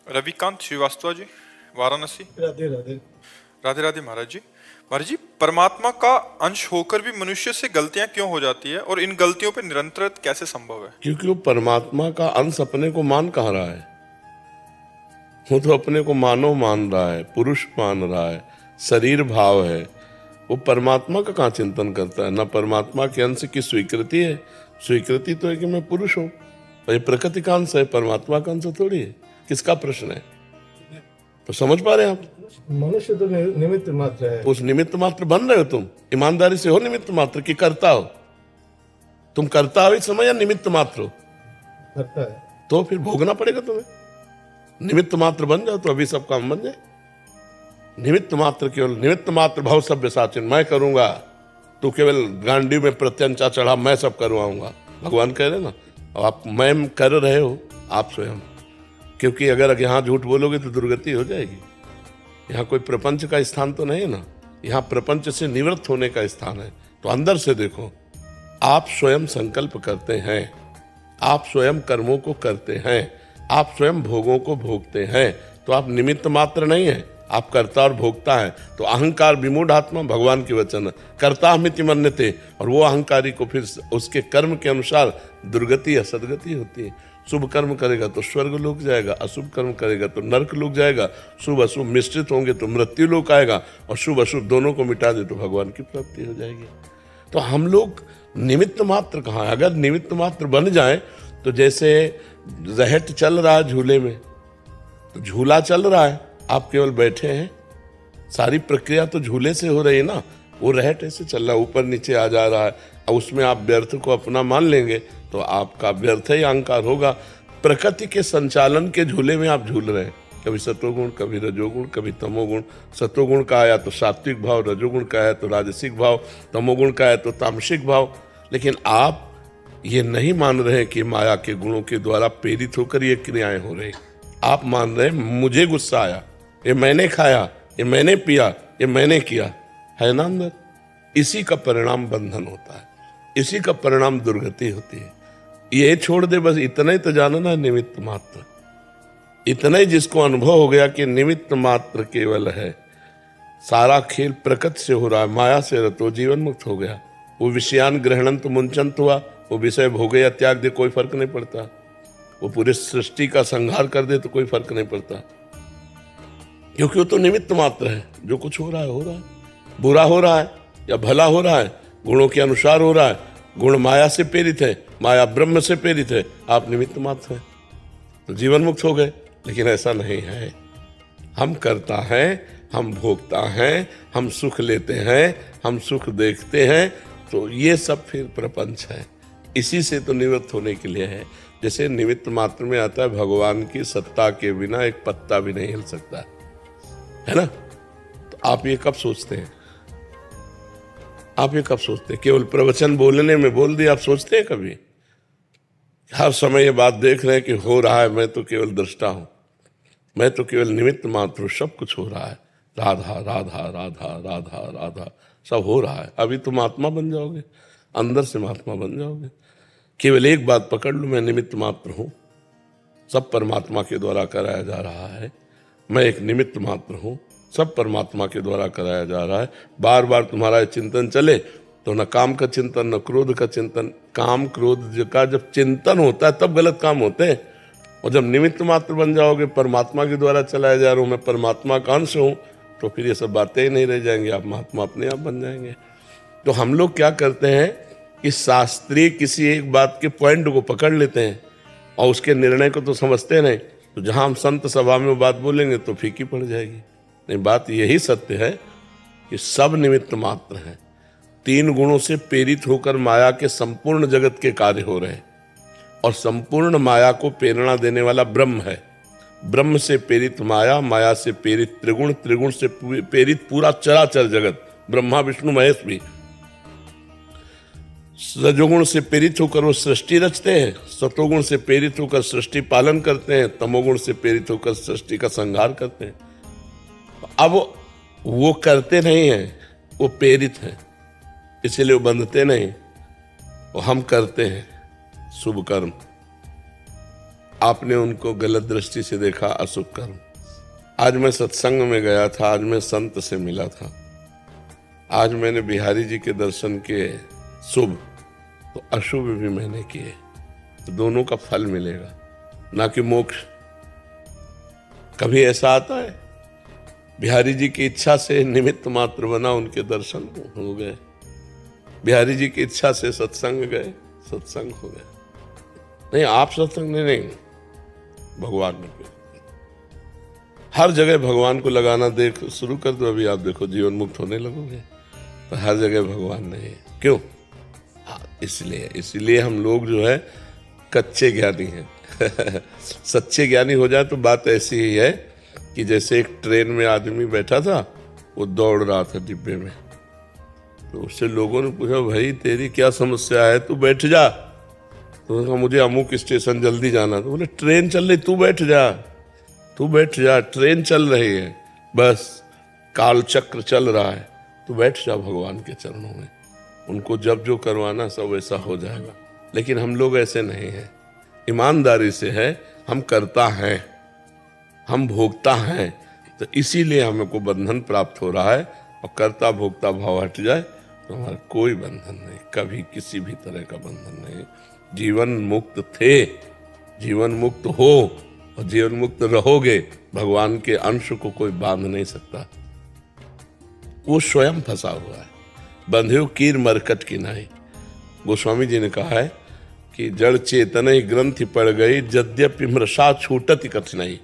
रविकांत श्रीवास्तव जी, वाराणसी। राधे राधे। राधे राधे महाराज जी। महाराज जी, परमात्मा का अंश होकर भी मनुष्य से गलतियां क्यों हो जाती है और इन गलतियों पर निरंतर कैसे संभव है? क्योंकि वो परमात्मा का अंश अपने को मान कहाँ रहा है। वो तो अपने को मानव मान रहा है, पुरुष मान रहा है, शरीर भाव है। वो परमात्मा का कहाँ चिंतन करता है। न परमात्मा के अंश की स्वीकृति है। स्वीकृति तो है कि मैं पुरुष हूँ, ये प्रकृति का अंश है, परमात्मा का अंश थोड़ी है। किसका प्रश्न है? तो समझ पा रहे हैं आप? मनुष्य तो निमित्त मात्र है। उस निमित्त मात्र बन रहे हो तुम। ईमानदारी से हो निमित्त मात्र कि करता हो? तुम करता हो इस समय या निमित्त मात्र हो? करता है तो फिर भोगना पड़ेगा तुम्हें। निमित्त मात्र बन जाओ तो अभी सब काम बन जाए। निमित्त मात्र, केवल निमित्त मात्र भाव सभ्य साचिन, मैं करूंगा, तू केवल गांडी में प्रत्यंचा चढ़ा, मैं सब करवाऊंगा। भगवान कह रहे ना, आप मैं कर रहे हो आप स्वयं। क्योंकि अगर यहाँ झूठ बोलोगे तो दुर्गति हो जाएगी। यहाँ कोई प्रपंच का स्थान तो नहीं है ना, यहाँ प्रपंच से निवृत्त होने का स्थान है। तो अंदर से देखो, आप स्वयं संकल्प करते हैं, आप स्वयं कर्मों को करते हैं, आप स्वयं भोगों को भोगते हैं। तो आप निमित्त मात्र नहीं है, आप कर्ता और भोगता है। तो अहंकार विमूढ़ आत्मा, भगवान की वचन, कर्ता अहमिति मन्यते, और वो अहंकारी को फिर उसके कर्म के अनुसार दुर्गति या सदगति होती है। शुभ कर्म करेगा तो स्वर्ग लोक जाएगा, अशुभ कर्म करेगा तो नरक लोक जाएगा। शुभ अशुभ मिश्रित होंगे तो मृत्यु लोक आएगा, और शुभ अशुभ दोनों को मिटा दे तो भगवान की प्राप्ति हो जाएगी। तो हम लोग निमित्त मात्र कहाँ है? अगर निमित्त मात्र बन जाए तो जैसे रहट चल रहा है झूले में, तो झूला चल रहा है, आप केवल बैठे हैं, सारी प्रक्रिया तो झूले से हो रही है ना। वो रहट ऐसे चल रहा है, ऊपर नीचे आ जा रहा है, और उसमें आप व्यर्थ को अपना मान लेंगे तो आपका व्यर्थ ही अहंकार होगा। प्रकृति के संचालन के झूले में आप झूल रहे हैं, कभी सतोगुण, कभी रजोगुण, कभी तमोगुण। सतोगुण का आया तो सात्विक भाव, रजोगुण का आया तो राजसिक भाव, तमोगुण का आया तो तामसिक भाव। लेकिन आप ये नहीं मान रहे कि माया के गुणों के द्वारा प्रेरित होकर ये क्रियाएं हो रही। आप मान रहे मुझे गुस्सा आया, ये मैंने खाया, ये मैंने पिया, ये मैंने किया, है ना अंदर। इसी का परिणाम बंधन होता है, इसी का परिणाम दुर्गति होती है। ये छोड़ दे, बस इतना ही तो जानना है, निमित्त मात्र। इतना ही जिसको अनुभव हो गया कि निमित्त मात्र केवल है, सारा खेल प्रकृति से हो रहा है, माया से रतो जीवन मुक्त हो गया। वो विषयान ग्रहणंत मुंचंत हुआ, वो विषय भोगे या त्याग दे, कोई फर्क नहीं पड़ता। वो पूरे सृष्टि का संहार कर दे तो कोई फर्क नहीं पड़ता, क्योंकि वो तो निमित्त मात्र है। जो कुछ हो रहा है, हो रहा है, बुरा हो रहा है या भला हो रहा है, गुणों के अनुसार हो रहा है। गुण माया से प्रेरित है, माया ब्रह्म से प्रेरित है, आप निमित्त मात्र हैं, तो जीवन मुक्त हो गए। लेकिन ऐसा नहीं है। हम करता है, हम भोगता है, हम सुख लेते हैं, हम सुख देखते हैं, तो ये सब फिर प्रपंच है। इसी से तो निवृत्त होने के लिए है। जैसे निमित्त मात्र में आता है, भगवान की सत्ता के बिना एक पत्ता भी नहीं हिल सकता है ना। तो आप ये कब सोचते हैं? आप ये कब सोचते हैं? केवल प्रवचन बोलने में बोल दिया, आप सोचते हैं कभी? हर समय ये बात देख रहे हैं कि हो रहा है, मैं तो केवल दृष्टा हूं, मैं तो केवल निमित्त मात्र हूं, सब कुछ हो रहा है, राधा राधा राधा राधा राधा सब हो रहा है। अभी तुम आत्मा बन जाओगे, अंदर से महात्मा बन जाओगे। केवल एक बात पकड़ लो, मैं निमित्त मात्र हूं, सब परमात्मा के द्वारा कराया जा रहा है। मैं एक निमित्त मात्र हूं, सब परमात्मा के द्वारा कराया जा रहा है। बार बार तुम्हारा चिंतन चले तो न काम का चिंतन, न क्रोध का चिंतन। काम क्रोध का जब चिंतन होता है तब गलत काम होते हैं। और जब निमित्त मात्र बन जाओगे, परमात्मा के द्वारा चलाया जा रहा हूं, मैं परमात्मा का अंश हूं, तो फिर ये सब बातें ही नहीं रह जाएंगी, आप महात्मा अपने आप बन जाएंगे। तो हम लोग क्या करते हैं कि शास्त्रीय किसी एक बात के पॉइंट को पकड़ लेते हैं और उसके निर्णय को तो समझते नहीं। तो जहां हम संत सभा में वो बात बोलेंगे तो फीकी पड़ जाएगी। नहीं, बात यही सत्य है कि सब निमित्त मात्र हैं। तीन गुणों से प्रेरित होकर माया के संपूर्ण जगत के कार्य हो रहे हैं, और संपूर्ण माया को प्रेरणा देने वाला ब्रह्म है। ब्रह्म से प्रेरित माया, माया से प्रेरित त्रिगुण, त्रिगुण से प्रेरित पूरा चराचर जगत, ब्रह्मा विष्णु महेश भी। रजोगुण से प्रेरित होकर वो सृष्टि रचते हैं, सतोगुण से प्रेरित होकर सृष्टि पालन करते हैं, तमोगुण से प्रेरित होकर सृष्टि का संहार करते हैं। अब वो करते नहीं हैं, वो प्रेरित हैं, इसलिए वो बंधते नहीं। वो हम करते हैं शुभ कर्म, आपने उनको गलत दृष्टि से देखा, अशुभ कर्म। आज मैं सत्संग में गया था, आज मैं संत से मिला था, आज मैंने बिहारी जी के दर्शन किए शुभ, तो अशुभ भी मैंने किए, तो दोनों का फल मिलेगा, ना कि मोक्ष। कभी ऐसा आता है बिहारी जी की इच्छा से निमित्त मात्र बना, उनके दर्शन हो गए, बिहारी जी की इच्छा से सत्संग गए, सत्संग हो गए। नहीं, आप सत्संग नहीं, भगवान ने किया। हर जगह भगवान को लगाना देख शुरू कर दो, अभी आप देखो जीवन मुक्त होने लगोगे। तो हर जगह भगवान नहीं है, क्यों? इसलिए हम लोग जो है कच्चे ज्ञानी हैं। सच्चे ज्ञानी हो जाए तो बात ऐसी ही है कि जैसे एक ट्रेन में आदमी बैठा था, वो दौड़ रहा था डिब्बे में, तो उससे लोगों ने पूछा, भाई तेरी क्या समस्या है, तू बैठ जा। तो कहा, मुझे अमुक स्टेशन जल्दी जाना। तो बोले, ट्रेन चल रही, तू बैठ जा, तू बैठ जा, ट्रेन चल रही है, बस काल चक्र चल रहा है, तू बैठ जा भगवान के चरणों में, उनको जब जो करवाना सब वैसा हो जाएगा। लेकिन हम लोग ऐसे नहीं हैं, ईमानदारी से है, हम करता हैं, हम भोगता हैं, तो इसीलिए हमको बंधन प्राप्त हो रहा है। और करता भोगता भाव हट जाए तो हमारा कोई बंधन नहीं, कभी किसी भी तरह का बंधन नहीं। जीवन मुक्त थे, जीवन मुक्त हो और जीवन मुक्त रहोगे, भगवान के अंश को कोई बांध नहीं सकता, वो स्वयं फंसा हुआ है। बंध्यो कीर मरकट की नाई, गोस्वामी जी ने कहा है कि जड़ चेतन ही ग्रंथि पड़ गई, यद्यपि मृषा छूटति कठिनाई।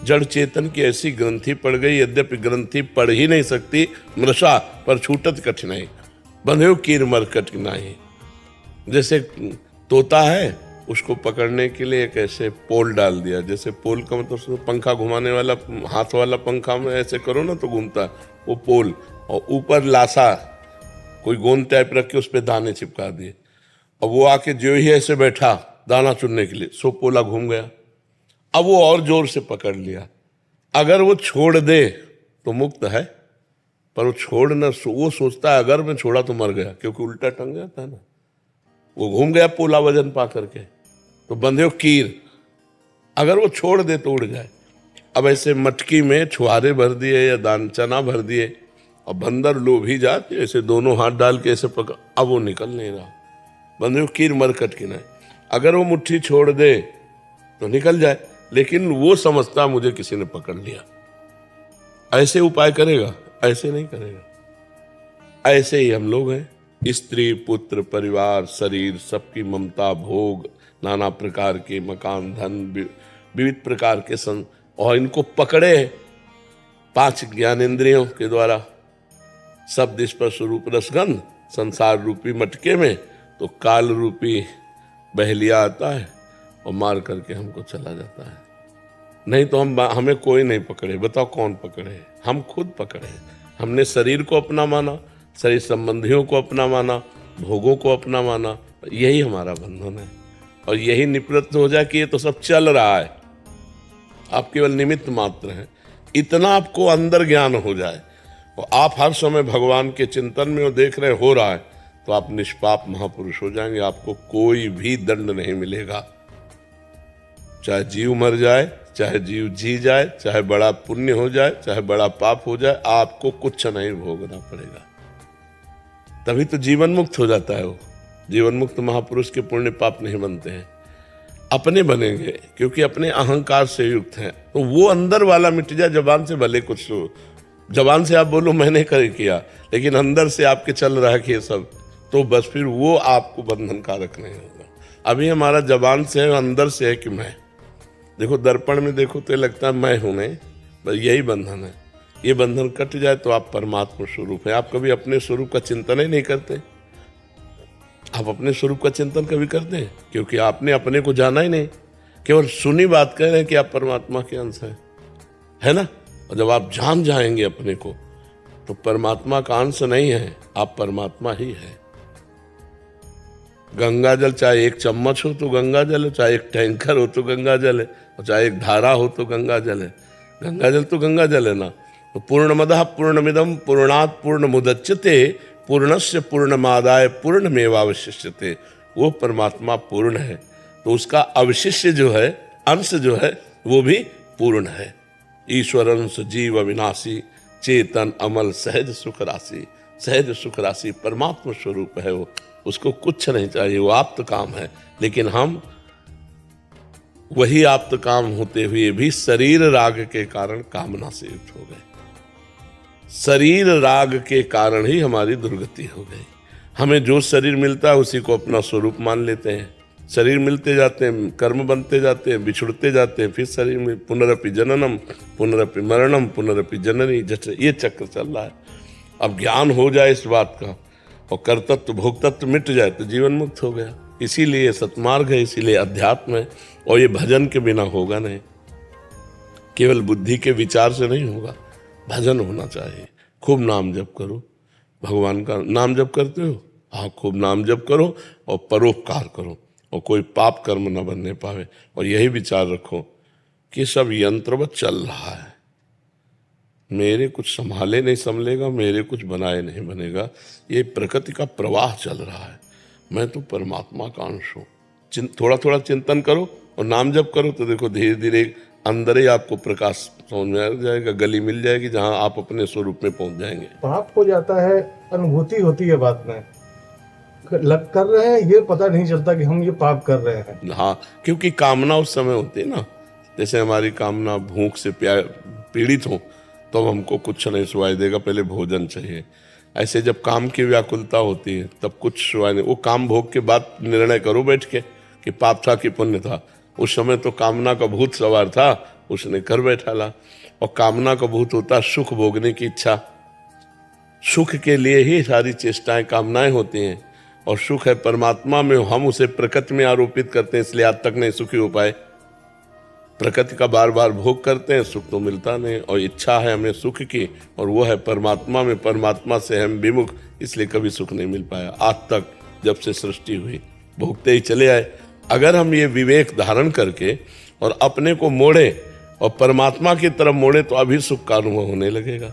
जड़ चेतन की ऐसी ग्रंथि पड़ गई, यद्यपि ग्रंथि पड़ ही नहीं सकती मृषा, पर छूटत कठिनाई। बंध्यो कीर मरकट की नाई, जैसे तोता है, उसको पकड़ने के लिए एक ऐसे पोल डाल दिया, जैसे पोल का मतलब पंखा घुमाने वाला, हाथ वाला पंखा में ऐसे करो ना तो घूमता, वो पोल, और ऊपर लाशा कोई गोंद टाइप रख के उस पर दाने चिपका दिए, और वो आके जो ही ऐसे बैठा दाना चुनने के लिए, सो पोला घूम गया। अब वो और जोर से पकड़ लिया, अगर वो छोड़ दे तो मुक्त है, पर वो छोड़ न, वो सोचता है अगर मैं छोड़ा तो मर गया, क्योंकि उल्टा टंग जाता है ना, वो घूम गया पोला वजन पा करके। तो बंधे कीर, अगर वो छोड़ दे तो उड़ जाए। अब ऐसे मटकी में छुहारे भर दिए या दान चना भर दिए, और बंदर लोभी जाते ऐसे दोनों हाथ डाल के ऐसे पकड़, अब वो निकल नहीं रहा। बंधे कीर मरकट की नाई, अगर वो मुट्ठी छोड़ दे तो निकल जाए, लेकिन वो समझता मुझे किसी ने पकड़ लिया। ऐसे उपाय करेगा? ऐसे नहीं करेगा। ऐसे ही हम लोग हैं, स्त्री पुत्र परिवार शरीर सबकी ममता भोग, नाना प्रकार के मकान धन विविध प्रकार के और इनको पकड़े 5 ज्ञानेंद्रियों के द्वारा, शब्द स्पर्श रूप रसगंध संसार रूपी मटके में, तो काल रूपी बहलिया आता है और मार करके हमको चला जाता है। नहीं तो हमें कोई नहीं पकड़े। बताओ कौन पकड़े? हम खुद पकड़े। हमने शरीर को अपना माना, शरीर संबंधियों को अपना माना, भोगों को अपना माना, यही हमारा बंधन है। और यही निवृत्त हो जाए कि ये तो सब चल रहा है, आप केवल निमित्त मात्र हैं, इतना आपको अंदर ज्ञान हो जाए और आप हर समय भगवान के चिंतन में वो देख रहे हो रहा है, तो आप निष्पाप महापुरुष हो जाएंगे। आपको कोई भी दंड नहीं मिलेगा, चाहे जीव मर जाए, चाहे जीव जी जाए, चाहे बड़ा पुण्य हो जाए, चाहे बड़ा पाप हो जाए, आपको कुछ नहीं भोगना पड़ेगा। तभी तो जीवन मुक्त हो जाता है वो। जीवन मुक्त महापुरुष के पुण्य पाप नहीं बनते हैं, अपने बनेंगे, क्योंकि अपने अहंकार से युक्त हैं। तो वो अंदर वाला मिट जाए, जबान से भले कुछ जबान से आप बोलो मैंने कर किया, लेकिन अंदर से आपके चल रहा है कि ये सब, तो बस फिर वो आपको बंधन कारक नहीं होगा। अभी हमारा जबान से है, अंदर से है कि मैं। देखो दर्पण में देखो तो लगता है मैं हूं, नहीं, बस यही बंधन है। ये बंधन कट जाए तो आप परमात्मा स्वरूप है। आप कभी अपने स्वरूप का चिंतन ही नहीं करते। आप अपने स्वरूप का चिंतन कभी करते हैं? क्योंकि आपने अपने को जाना ही नहीं, केवल सुनी बात कह रहे हैं कि आप परमात्मा के अंश हैं, है ना। और जब आप जान जाएंगे अपने को, तो परमात्मा का अंश नहीं है, आप परमात्मा ही है। गंगा जल चाहे एक चम्मच हो तो गंगा जल है, चाहे एक टैंकर हो तो गंगा जल है, और चाहे एक धारा हो तो गंगा जल है। गंगा जल तो गंगा जल है ना। तो पूर्णमदः पूर्णमिदं पूर्णात् पूर्णमुदच्यते पूर्णस्य पूर्णमादाय पूर्णमेवावशिष्यते। वो परमात्मा पूर्ण है, तो उसका अवशिष्य जो है अंश जो है वो भी पूर्ण है। ईश्वर अंश जीव अविनाशी, चेतन अमल सहज सुख राशि। सहज सुख राशि परमात्मा स्वरूप है वो, उसको कुछ नहीं चाहिए, वो आप्त काम है। लेकिन हम वही आप्त काम होते हुए भी शरीर राग के कारण कामना से युक्त हो गए। शरीर राग के कारण ही हमारी दुर्गति हो गई। हमें जो शरीर मिलता है उसी को अपना स्वरूप मान लेते हैं। शरीर मिलते जाते हैं, कर्म बनते जाते हैं, बिछुड़ते जाते हैं, फिर शरीर में पुनरपि जननम पुनरपि मरणम पुनरपि जननी, जैसे ये चक्र चल रहा है। अब ज्ञान हो जाए इस बात का और कर्तत्व भोक्तत्व मिट जाए तो जीवन मुक्त हो गया। इसीलिए सतमार्ग है, इसीलिए अध्यात्म है। और ये भजन के बिना होगा नहीं, केवल बुद्धि के विचार से नहीं होगा, भजन होना चाहिए। खूब नाम जप करो, भगवान का नाम जप करते हो, हाँ खूब नाम जप करो और परोपकार करो और कोई पाप कर्म न बनने पावे। और यही विचार रखो कि सब यंत्रवत चल रहा है, मेरे कुछ संभाले नहीं संभलेगा, मेरे कुछ बनाए नहीं बनेगा। ये प्रकृति का प्रवाह चल रहा है, मैं तो परमात्मा का अंश हूँ। थोड़ा थोड़ा चिंतन करो और नाम जप करो तो देखो धीरे धीरे अंदर ही आपको प्रकाश समझ में आ जाएगा, गली मिल जाएगी जहां आप अपने स्वरूप में पहुंच जाएंगे। पाप हो जाता है, अनुभूति होती है बात में, लग कर रहे हैं ये पता नहीं चलता कि हम ये पाप कर रहे हैं। हाँ, क्योंकि कामना उस समय होती है ना, जैसे हमारी कामना भूख से पीड़ित हो तो हमको कुछ नहीं सुनाई देगा, पहले भोजन चाहिए। ऐसे जब काम की व्याकुलता होती है तब कुछ सुनाई नहीं, वो काम भोग के बाद निर्णय करो बैठ के कि पाप था कि पुण्य था। उस समय तो कामना का भूत सवार था, उसने कर बैठा ला। और कामना का भूत होता सुख भोगने की इच्छा, सुख के लिए ही सारी चेष्टाएं कामनाएं होती हैं। और सुख है परमात्मा में, हम उसे प्रकृति में आरोपित करते हैं, इसलिए आज तक नहीं सुखी हो पाए। प्रकृति का बार बार भोग करते हैं, सुख तो मिलता नहीं। और इच्छा है हमें सुख की और वो है परमात्मा में, परमात्मा से हम विमुख, इसलिए कभी सुख नहीं मिल पाया आज तक। जब से सृष्टि हुई भोगते ही चले आए। अगर हम ये विवेक धारण करके और अपने को मोड़े और परमात्मा की तरफ मोड़े तो अभी सुख का अनुभव होने लगेगा।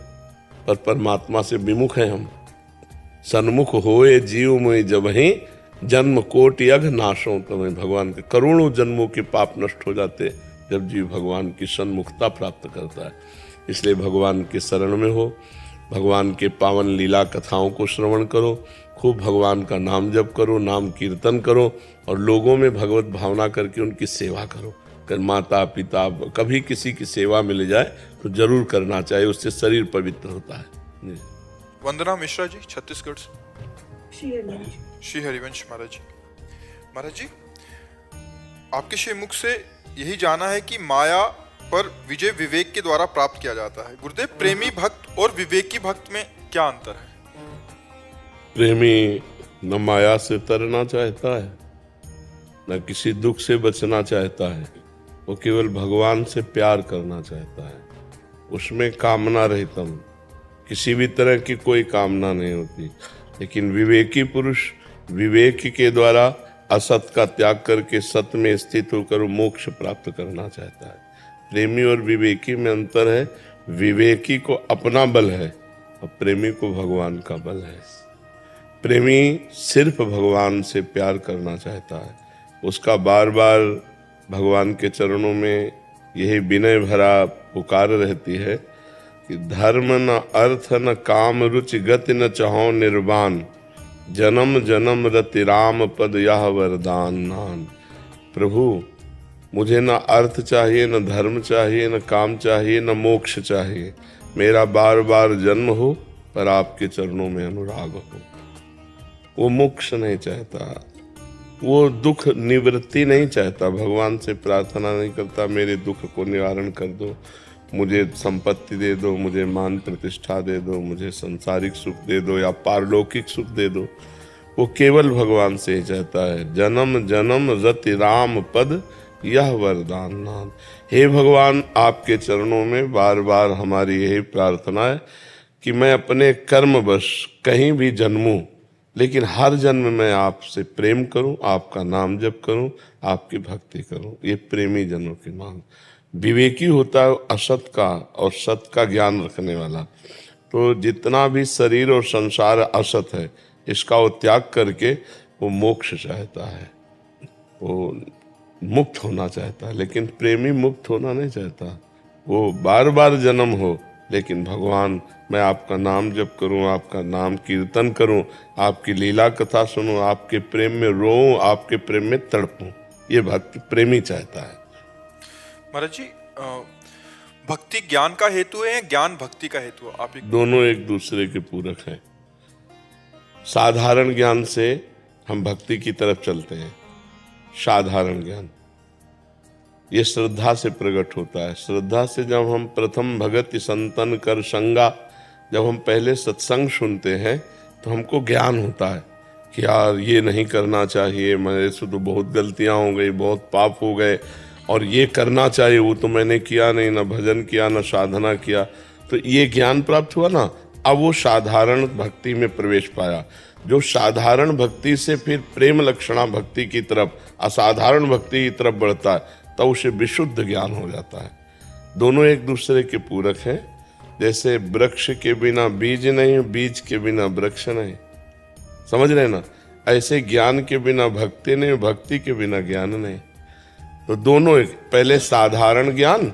पर परमात्मा से विमुख है हम। सन्मुख होए जीव में जब ही जन्म कोटि अघ नाशों, तुम्हें भगवान के करोड़ों जन्मों के पाप नष्ट हो जाते जब जीव भगवान की सन्मुखता प्राप्त करता है। इसलिए भगवान के शरण में हो, भगवान के पावन लीला कथाओं को श्रवण करो, खूब भगवान का नाम जप करो, नाम कीर्तन करो और लोगों में भगवत भावना करके उनकी सेवा करो। अगर माता पिता कभी किसी की सेवा मिल जाए तो जरूर करना चाहिए, उससे शरीर पवित्र होता है। वंदना मिश्रा जी, छत्तीसगढ़ से। श्री हरिवंश महाराज जी। महाराज जी, आपके श्रीमुख से यही जाना है कि माया पर विजय विवेक के द्वारा प्राप्त किया जाता है। गुरुदेव, प्रेमी भक्त और विवेकी भक्त में क्या अंतर है? प्रेमी न माया से तरना चाहता है, न किसी दुख से बचना चाहता है, वो केवल भगवान से प्यार करना चाहता है। उसमें कामना रहितम, किसी भी तरह की कोई कामना नहीं होती। लेकिन विवेकी पुरुष विवेक के द्वारा असत का त्याग करके सत्य में स्थित होकर मोक्ष प्राप्त करना चाहता है। प्रेमी और विवेकी में अंतर है, विवेकी को अपना बल है और प्रेमी को भगवान का बल है। प्रेमी सिर्फ भगवान से प्यार करना चाहता है, उसका बार बार भगवान के चरणों में यही विनय भरा पुकार रहती है कि धर्म न अर्थ न काम रुचि गति न चाहो निर्वाण, जन्म जन्म रति राम पद यह वरदान नान। प्रभु, मुझे न अर्थ चाहिए, न धर्म चाहिए, न काम चाहिए, न मोक्ष चाहिए। मेरा बार बार जन्म हो पर आपके चरणों में अनुराग हो। वो मोक्ष नहीं चाहता, वो दुख निवृत्ति नहीं चाहता, भगवान से प्रार्थना नहीं करता मेरे दुख को निवारण कर दो, मुझे संपत्ति दे दो, मुझे मान प्रतिष्ठा दे दो, मुझे सांसारिक सुख दे दो या पारलौकिक सुख दे दो। वो केवल भगवान से ही चाहता है। जन्म जन्म रति राम पद यह वरदान नाम। हे भगवान, आपके चरणों में बार बार हमारी यही प्रार्थना है कि मैं अपने कर्मवश कहीं भी जन्मूं, लेकिन हर जन्म में आपसे प्रेम करूं, आपका नाम जप करूं, आपकी भक्ति करूं। ये प्रेमी जनों की मांग। विवेकी होता है असत का और सत का ज्ञान रखने वाला। तो जितना भी शरीर और संसार असत है, इसका वो त्याग करके वो मोक्ष चाहता है। वो मुक्त होना चाहता है, लेकिन प्रेमी मुक्त होना नहीं चाहता। वो बार बार जन्म हो, लेकिन भगवान मैं आपका नाम जप करूं, आपका नाम कीर्तन करूं, आपकी लीला कथा सुनूं, आपके प्रेम में रोऊं, आपके प्रेम में तड़पूं, ये भक्त प्रेमी चाहता है। महाराज जी, भक्ति ज्ञान का हेतु है या ज्ञान भक्ति का हेतु है? आप दोनों एक दूसरे के पूरक हैं। साधारण ज्ञान से हम भक्ति की तरफ चलते हैं। साधारण ज्ञान ये श्रद्धा से प्रकट होता है। श्रद्धा से जब हम प्रथम भगत संतन कर संगा, जब हम पहले सत्संग सुनते हैं तो हमको ज्ञान होता है कि यार ये नहीं करना चाहिए, मेरे से तो बहुत गलतियां हो गई, बहुत पाप हो गए, और ये करना चाहिए, वो तो मैंने किया नहीं, ना भजन किया ना साधना किया। तो ये ज्ञान प्राप्त हुआ ना, अब वो साधारण भक्ति में प्रवेश पाया। जो साधारण भक्ति से फिर प्रेम लक्षणा भक्ति की तरफ, असाधारण भक्ति की तरफ बढ़ता है, तब उसे विशुद्ध ज्ञान हो जाता है। दोनों एक दूसरे के पूरक हैं। जैसे वृक्ष के बिना बीज नहीं, बीज के बिना वृक्ष नहीं, समझ रहे ना? ऐसे ज्ञान के बिना भक्ति नहीं, भक्ति के बिना ज्ञान नहीं। तो दोनों एक, पहले साधारण ज्ञान,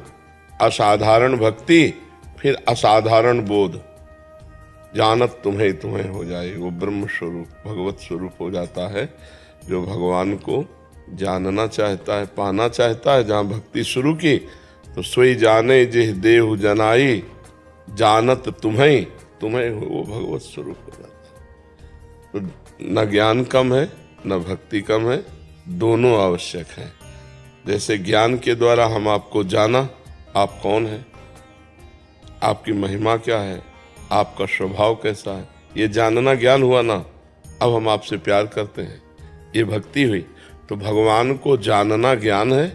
असाधारण भक्ति, फिर असाधारण बोध। जानत तुम्हें तुम्हें हो जाए, वो ब्रह्म स्वरूप भगवत स्वरूप हो जाता है। जो भगवान को जानना चाहता है, पाना चाहता है, जहाँ भक्ति शुरू की तो सोई जाने जिह देहु जनाई, जानत तुम्हें तुम्हें हो, वो भगवत स्वरूप हो जाता है। तो न ज्ञान कम है न भक्ति कम है, दोनों आवश्यक हैं। जैसे ज्ञान के द्वारा हम आपको जाना, आप कौन है, आपकी महिमा क्या है, आपका स्वभाव कैसा है, ये जानना ज्ञान हुआ ना। अब हम आपसे प्यार करते हैं, ये भक्ति हुई। तो भगवान को जानना ज्ञान है,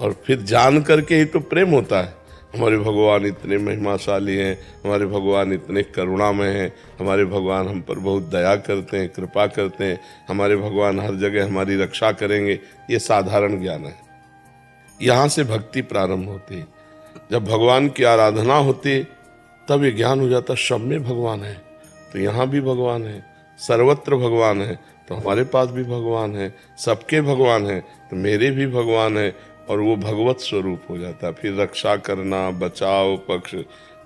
और फिर जान करके ही तो प्रेम होता है। हमारे भगवान इतने महिमाशाली हैं, हमारे भगवान इतने करुणामय हैं, हमारे भगवान हम पर बहुत दया करते हैं, कृपा करते हैं, हमारे भगवान हर जगह हमारी रक्षा करेंगे, ये साधारण ज्ञान है। यहाँ से भक्ति प्रारंभ होती है। जब भगवान की आराधना होती तब ये ज्ञान हो जाता, सब में भगवान है, तो यहाँ भी भगवान है, सर्वत्र भगवान है, तो हमारे पास भी भगवान है, सबके भगवान है, तो मेरे भी भगवान है, और वो भगवत स्वरूप हो जाता है। फिर रक्षा करना, बचाव पक्ष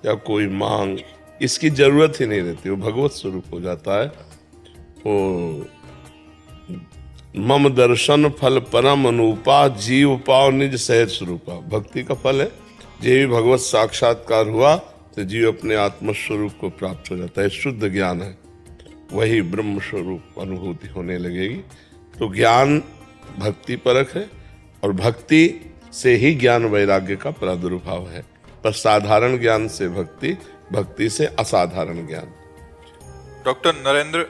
या कोई मांग, इसकी जरूरत ही नहीं रहती, वो भगवत स्वरूप हो जाता है। वो मम दर्शन फल परम अनुपा, जीव पाव निज सहज स्वरूपा। भक्ति का फल है, जे भी भगवत साक्षात्कार हुआ तो जीव अपने आत्मस्वरूप को प्राप्त हो जाता है। शुद्ध ज्ञान है, वही ब्रह्म स्वरूप अनुभूति होने लगेगी। तो ज्ञान भक्ति परक है, और भक्ति से ही ज्ञान वैराग्य का प्रादुर्भाव है। पर साधारण ज्ञान से भक्ति, भक्ति से असाधारण ज्ञान। डॉक्टर नरेंद्र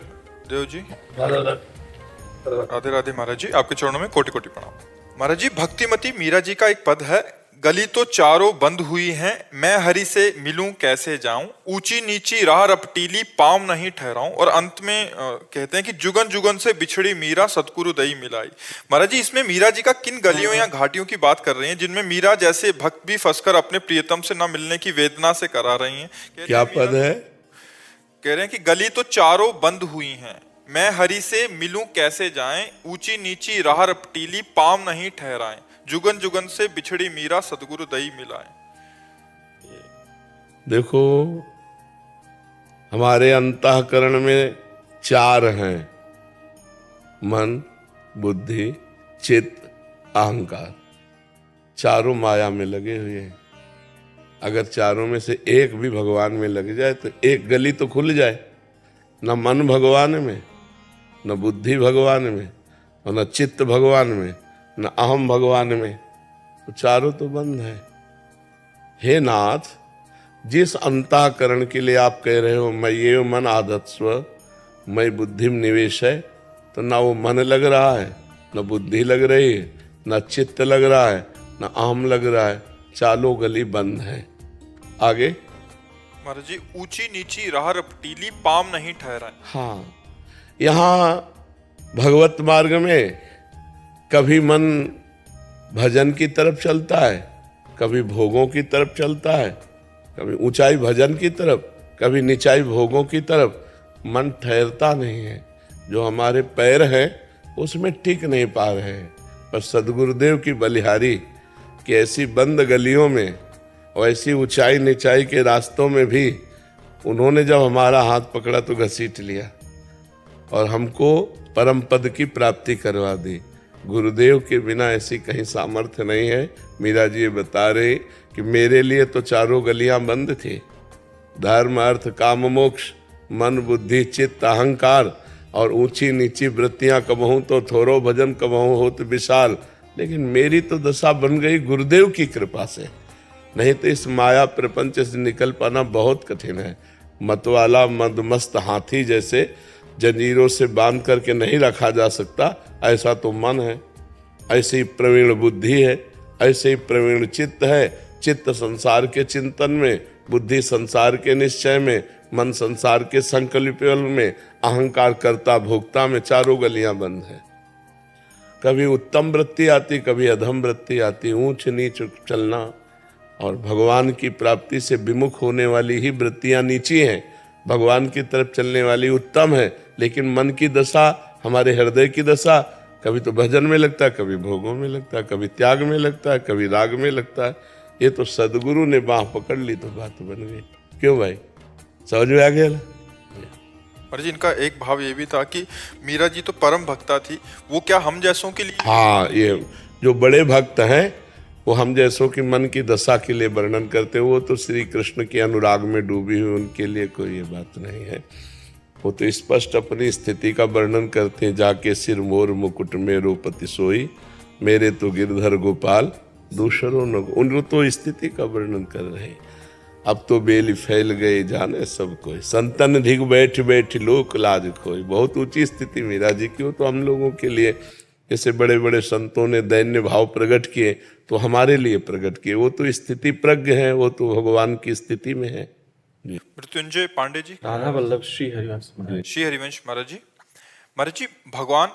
देव जी, राधे राधे महाराज जी, आपके चरणों में कोटि कोटि प्रणाम। महाराज जी, भक्तिमती मीरा जी का एक पद है, गली तो चारों बंद हुई हैं, मैं हरि से मिलूं कैसे जाऊं, ऊंची नीची राह रपटीली पाँव नहीं ठहराऊं। और अंत में कहते हैं कि जुगन जुगन से बिछड़ी मीरा सतगुरु दई मिलाई। महाराज जी, इसमें मीरा जी का किन गलियों या घाटियों की बात कर रही हैं जिनमें मीरा जैसे भक्त भी फंसकर अपने प्रियतम से न मिलने की वेदना से करा रही हैं? क्या पद है? कह रहे हैं कि गली तो चारों बंद हुई हैं, मैं हरि से मिलूं कैसे जाएं, ऊंची नीची राह रपटीली पाँव नहीं ठहराएं, जुगन जुगन से बिछड़ी मीरा सतगुरु दई मिलाए। देखो, हमारे अंतःकरण में चार हैं, मन, बुद्धि, चित्त, अहंकार। चारों माया में लगे हुए हैं। अगर चारों में से एक भी भगवान में लग जाए तो एक गली तो खुल जाए। न मन भगवान में, न बुद्धि भगवान में, और न चित्त भगवान में, न अहम भगवान में, तो चारों तो बंद है। हे नाथ, जिस अंतःकरण के लिए आप कह रहे हो मैं ये मन आधत्स्व, मैं बुद्धि में निवेश है, तो ना वो मन लग रहा है, न बुद्धि लग रही है, न चित्त लग रहा है, न अहम लग रहा है, चारों गली बंद है। आगे महाराज जी, ऊंची नीची राह रपटीली पाम नहीं ठहरा। हाँ, यहाँ भगवत मार्ग में कभी मन भजन की तरफ चलता है, कभी भोगों की तरफ चलता है, कभी ऊंचाई भजन की तरफ, कभी नीचाई भोगों की तरफ। मन ठहरता नहीं है। जो हमारे पैर हैं उसमें टिक नहीं पा रहे हैं। पर सदगुरुदेव की बलिहारी कि ऐसी बंद गलियों में और ऐसी ऊंचाई नीचाई के रास्तों में भी उन्होंने जब हमारा हाथ पकड़ा तो घसीट लिया और हमको परम पद की प्राप्ति करवा दी। गुरुदेव के बिना ऐसी कहीं सामर्थ्य नहीं है। मीरा जी ये बता रहे कि मेरे लिए तो चारों गलियां बंद थी, धर्म अर्थ काम मोक्ष, मन बुद्धि चित्त अहंकार और ऊंची नीची वृत्तियां कबहूं तो थोरो भजन कबहूं होत विशाल, लेकिन मेरी तो दशा बन गई गुरुदेव की कृपा से। नहीं तो इस माया प्रपंच से निकल पाना बहुत कठिन है। मतवाला मदमस्त हाथी जैसे जंजीरों से बांध करके नहीं रखा जा सकता, ऐसा तो मन है, ऐसे ही प्रवीण बुद्धि है, ऐसे ही प्रवीण चित्त है। चित्त संसार के चिंतन में, बुद्धि संसार के निश्चय में, मन संसार के संकल्प में, अहंकार कर्ता भोक्ता में चारों गलियां बंद है। कभी उत्तम वृत्ति आती, कभी अधम वृत्ति आती, ऊंच नीच चलना और भगवान की प्राप्ति से विमुख होने वाली ही वृत्तियां नीची हैं, भगवान की तरफ चलने वाली उत्तम है। लेकिन मन की दशा, हमारे हृदय की दशा, कभी तो भजन में लगता है, कभी भोगों में लगता है, कभी त्याग में लगता है, कभी राग में लगता है। ये तो सदगुरु ने बाह पकड़ ली तो बात बन गई। क्यों भाई, समझ में आ गया? और जी इनका एक भाव ये भी था कि मीरा जी तो परम भक्ता थी, वो क्या हम जैसों के लिए? हाँ, ये जो बड़े भक्त हैं वो हम जैसों की मन की दशा के लिए वर्णन करते, वो तो श्री कृष्ण के अनुराग में डूबी हुई, उनके लिए कोई ये बात नहीं है। वो तो स्पष्ट अपनी स्थिति का वर्णन करते हैं, जाके सिर मोर मुकुट में रोपति सोई, मेरे तो गिरधर गोपाल दूसरों न। उन तो स्थिति का वर्णन कर रहे हैं। अब तो बेली फैल गए जाने सब कोई, संतन धिग बैठ बैठ लोक लाज खोई। बहुत ऊंची स्थिति मीरा जी की। वो तो हम लोगों के लिए, जैसे बड़े बड़े संतों ने दैन्य भाव प्रकट किए तो हमारे लिए प्रकट किए। वो तो स्थिति प्रज्ञ है, वो तो भगवान की स्थिति में है। मृत्युंजय पांडे जी। राधा वल्लभ श्री हरिवंश महाराज जी, भगवान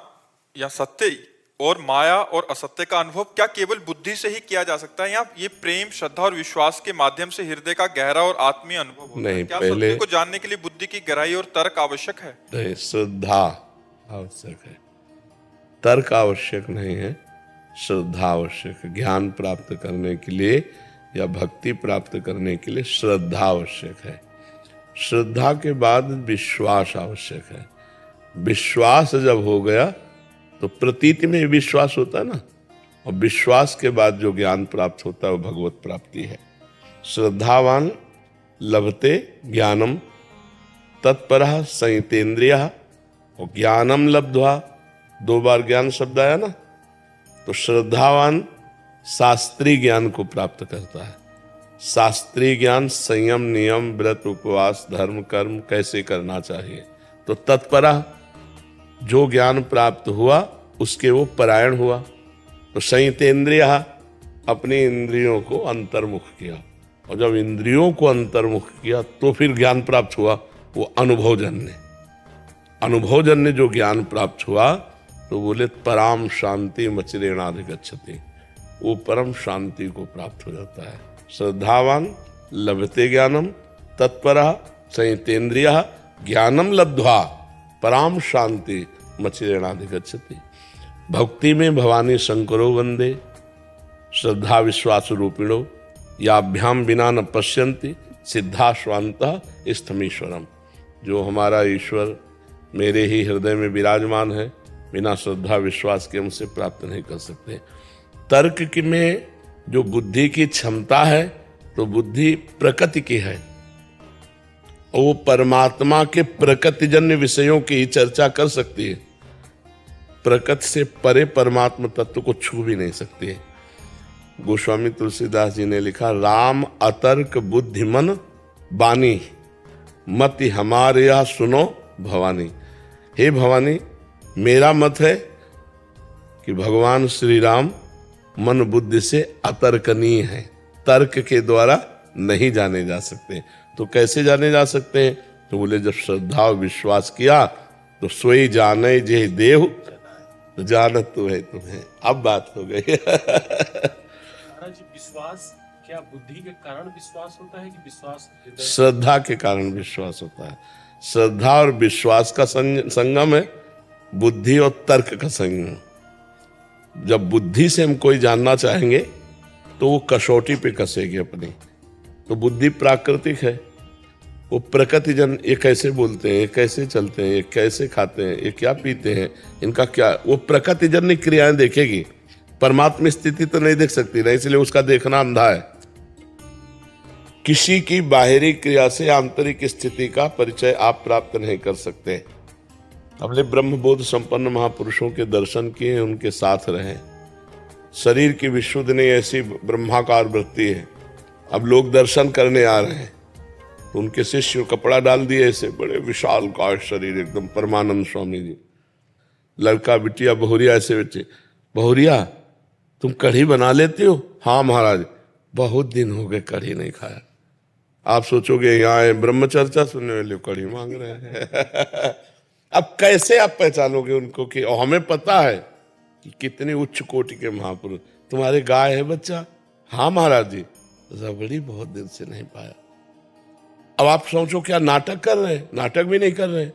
या सत्य और माया और असत्य का अनुभव क्या केवल बुद्धि से ही किया जा सकता है, या ये प्रेम श्रद्धा और विश्वास के माध्यम से हृदय का गहरा और आत्मीय अनुभव होता है? क्या सत्य को जानने के लिए बुद्धि की गहराई और तर्क आवश्यक है? नहीं, श्रद्धा आवश्यक है, तर्क आवश्यक नहीं है, श्रद्धा आवश्यक है। ज्ञान प्राप्त करने के लिए या भक्ति प्राप्त करने के लिए श्रद्धा आवश्यक है। श्रद्धा के बाद विश्वास आवश्यक है। विश्वास जब हो गया तो प्रतीति में विश्वास होता है ना, और विश्वास के बाद जो ज्ञान प्राप्त होता है वो भगवत प्राप्ति है। श्रद्धावान लभते ज्ञानम तत्परः संयतेन्द्रियः, और ज्ञानम लब्ध्वा, 2 बार ज्ञान शब्द आया ना, तो श्रद्धावान शास्त्रीय ज्ञान को प्राप्त करता है। शास्त्रीय ज्ञान संयम नियम व्रत उपवास धर्म कर्म कैसे करना चाहिए, तो तत्परः, जो ज्ञान प्राप्त हुआ उसके वो परायण हुआ। तो संयतेन्द्रियः, अपनी इंद्रियों को अंतर्मुख किया, और जब इंद्रियों को अंतर्मुख किया तो फिर ज्ञान प्राप्त हुआ, वो अनुभवजन्य। अनुभवजन्य जो ज्ञान प्राप्त हुआ तो बोले पराम शांति मचिरेणाधिगच्छति, वो परम शांति को प्राप्त हो जाता है। श्रद्धावान लभते ज्ञानम तत्परः संयतेन्द्रियः ज्ञानम लब्ध्वा पराम शांति मचिरेणाधिगच्छति। भक्ति में भवानी शंकरो वंदे श्रद्धा विश्वास रूपिणो, याभ्याम बिना न पश्यन्ति सिद्धा स्वांतः स्थमीश्वरम। जो हमारा ईश्वर मेरे ही हृदय में विराजमान है, बिना श्रद्धा विश्वास के हमसे प्राप्त नहीं कर सकते। तर्क की में जो बुद्धि की क्षमता है, तो बुद्धि प्रकृति की है, और वो परमात्मा के प्रकृतिजन्य विषयों की ही चर्चा कर सकती है। प्रकृति से परे परमात्मा तत्व को छू भी नहीं सकती है। गोस्वामी तुलसीदास जी ने लिखा, राम अतर्क बुद्धिमन बानी, मति हमारे यहाँ सुनो भवानी। हे भवानी, मेरा मत है कि भगवान श्री राम मन बुद्धि से अतर्कनीय है, तर्क के द्वारा नहीं जाने जा सकते। तो कैसे जाने जा सकते हैं? तो बोले जब श्रद्धा और विश्वास किया तो सोई जाने जे देव, तो जानत तो है तुम्हें। अब बात हो गई। विश्वास क्या बुद्धि के कारण विश्वास होता है कि विश्वास श्रद्धा के कारण विश्वास होता है। श्रद्धा और विश्वास का संगम है, बुद्धि और तर्क का संगम। जब बुद्धि से हम कोई जानना चाहेंगे तो वो कसौटी पे कसेगी अपनी। तो बुद्धि प्राकृतिक है, वो प्रकृति जन, ये कैसे बोलते हैं, ये कैसे चलते हैं, ये कैसे खाते हैं, ये क्या पीते हैं, इनका क्या, वो प्रकृति जन क्रियाएं देखेगी, परमात्मा स्थिति तो नहीं देख सकती ना, इसलिए उसका देखना अंधा है। किसी की बाहरी क्रिया से आंतरिक स्थिति का परिचय आप प्राप्त नहीं कर सकते। अपने ब्रह्मबोध संपन्न महापुरुषों के दर्शन किए, उनके साथ रहे। शरीर की विशुद्ध नहीं, ऐसी ब्रह्माकार वृत्ति है। अब लोग दर्शन करने आ रहे हैं तो उनके शिष्य कपड़ा डाल दिए, ऐसे बड़े विशाल काय शरीर, एकदम परमानंद स्वामी जी। लड़का बिटिया बहुरिया ऐसे बच्चे, बहुरिया तुम कढ़ी बना लेते हो? हाँ महाराज, बहुत दिन हो गए कढ़ी नहीं खाया। आप सोचोगे यहाँ ब्रह्मचर्चा सुनने वाले कढ़ी मांग रहे हैं। अब कैसे आप पहचानोगे उनको कि हमें पता है कि कितनी उच्च कोटि के महापुरुष। तुम्हारे गाय है बच्चा? हाँ महाराज जी, रबड़ी बहुत दिन से नहीं पाया। अब आप सोचो क्या नाटक कर रहे हैं? नाटक भी नहीं कर रहे।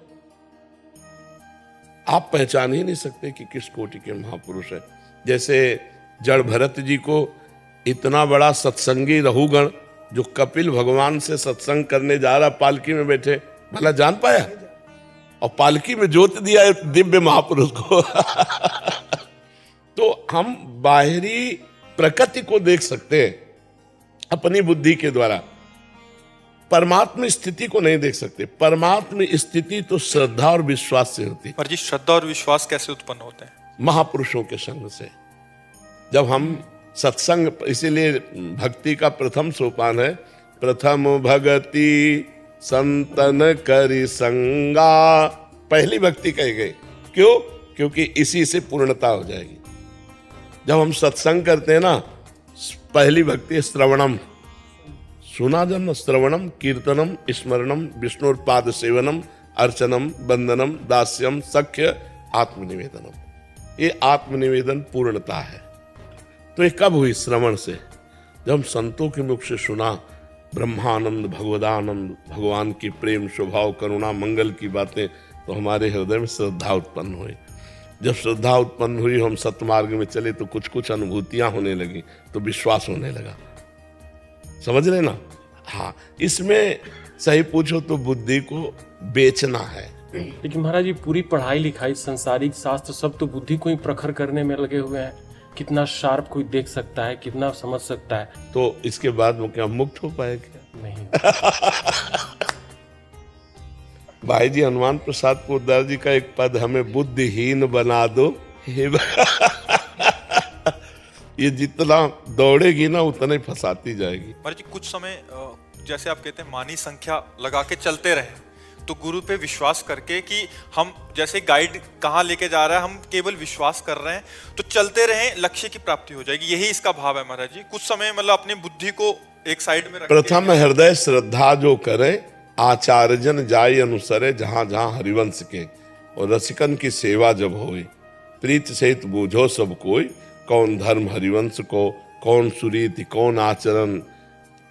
आप पहचान ही नहीं सकते कि किस कोटि के महापुरुष है। जैसे जड़ भरत जी को इतना बड़ा सत्संगी रहुगण जो कपिल भगवान से सत्संग करने जा रहा, पालकी में बैठे, भला जान पाया? और पालकी में जोत दिया एक दिव्य महापुरुष को। तो हम बाहरी प्रकृति को देख सकते हैं अपनी बुद्धि के द्वारा, परमात्मा स्थिति को नहीं देख सकते। परमात्मा स्थिति तो श्रद्धा और विश्वास से होती है। पर जी श्रद्धा और विश्वास कैसे उत्पन्न होते हैं? महापुरुषों के संग से। जब हम सत्संग, इसीलिए भक्ति का प्रथम सोपान है, प्रथम भगति संतन करि संगा। पहली भक्ति कही गई, क्यों? क्योंकि इसी से पूर्णता हो जाएगी। जब हम सत्संग करते हैं ना, पहली भक्ति श्रवणम, सुना जन्म, श्रवणम कीर्तनम स्मरणम विष्णुपाद सेवनम अर्चनम वंदनम दास्यम सख्य आत्मनिवेदनम। ये आत्मनिवेदन पूर्णता है। तो ये कब हुई? श्रवण से। जब हम संतों के मुख से सुना ब्रह्मानंद, भगवदानंद, भगवान की प्रेम, स्वभाव, करुणा, मंगल की बातें, तो हमारे हृदय में श्रद्धा उत्पन्न हुई। जब श्रद्धा उत्पन्न हुई, हम सत्मार्ग में चले तो कुछ कुछ अनुभूतियां होने लगी, तो विश्वास होने लगा। समझ रहे ना? हाँ, इसमें सही पूछो तो बुद्धि को बेचना है। लेकिन महाराज जी, पूरी पढ़ाई लिखाई, संसारिक शास्त्र सब तो बुद्धि को ही प्रखर करने में लगे हुए हैं। कितना शार्प कोई देख सकता है, कितना समझ सकता है। तो इसके बाद वो क्या मुक्त हो पाए? क्या नहीं। भाई जी हनुमान प्रसाद पोद्दार जी का एक पद, हमें बुद्धिहीन बना दो हे। ये जितना दौड़ेगी ना उतना ही फंसाती जाएगी। महाराज जी, कुछ समय जैसे आप कहते हैं मानी संख्या लगा के चलते रहे, तो गुरु पे विश्वास करके कि हम जैसे गाइड कहाँ लेके जा रहा है, हम केवल विश्वास कर रहे हैं, तो चलते रहें, लक्ष्य की प्राप्ति हो जाएगी। यही इसका भाव है महाराज जी। कुछ समय मतलब अपनी बुद्धि को एक साइड में रख, प्रथम हृदय श्रद्धा जो करे, आचार्यजन जाय अनुसरे, जहां जहां हरिवंश के, और रसिकन की सेवा जब होई, प्रीत सहित बूझो सब कोई, कौन धर्म हरिवंश को, कौन सुरीति, कौन आचरण।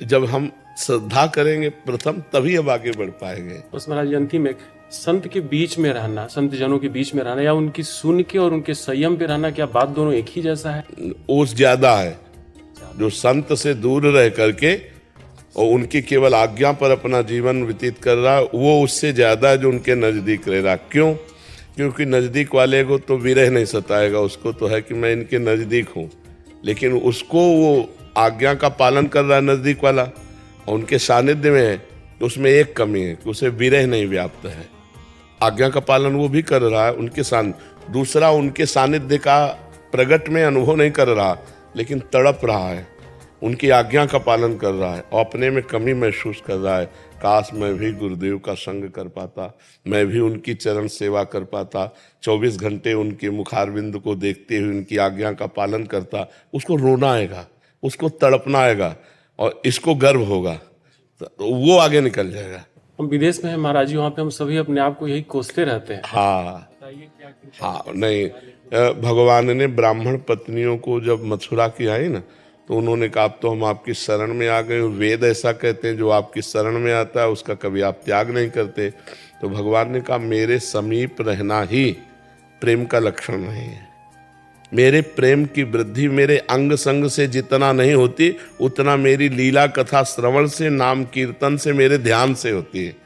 जब हम श्रद्धा करेंगे प्रथम, तभी अब आगे बढ़ पाएंगे। बस महाराज जी, अंतिम एक, संत के बीच में रहना, संत जनों के बीच में रहना, या उनकी सुन के और उनके संयम पे रहना, क्या बात दोनों एक ही जैसा है? वो ज्यादा है। जो संत से दूर रह करके और उनकी केवल आज्ञा पर अपना जीवन व्यतीत कर रहा है, वो उससे ज्यादा है जो उनके नजदीक रह रहा। क्यों? क्योंकि नजदीक वाले को तो विरह नहीं सताएगा, उसको तो है कि मैं इनके नजदीक हूँ, लेकिन उसको वो आज्ञा का पालन कर रहा है नजदीक वाला, और उनके सानिध्य में है, तो उसमें एक कमी है कि उसे विरह नहीं व्याप्त है। आज्ञा का पालन वो भी कर रहा है उनके सानिध्य, दूसरा उनके सानिध्य का प्रगट में अनुभव नहीं कर रहा, लेकिन तड़प रहा है, उनकी आज्ञा का पालन कर रहा है, और अपने में कमी महसूस कर रहा है। काश मैं भी गुरुदेव का संग कर पाता, मैं भी उनकी चरण सेवा कर पाता, 24 घंटे उनके मुखारविंद को देखते हुए उनकी आज्ञा का पालन करता। उसको रोना आएगा, उसको तड़पना आएगा, और इसको गर्व होगा, तो वो आगे निकल जाएगा। हम विदेश में हैं महाराज जी, वहाँ पे हम सभी अपने आप को यही कोसते रहते हैं। हाँ हाँ, नहीं, भगवान ने ब्राह्मण पत्नियों को जब मथुरा की आई ना, तो उन्होंने कहा अब तो हम आपकी शरण में आ गए। वेद ऐसा कहते हैं, जो आपकी शरण में आता है उसका कभी आप त्याग नहीं करते। तो भगवान ने कहा मेरे समीप रहना ही प्रेम का लक्षण नहीं है, मेरे प्रेम की वृद्धि मेरे अंग संग से जितना नहीं होती, उतना मेरी लीला कथा श्रवण से, नाम कीर्तन से, मेरे ध्यान से होती है।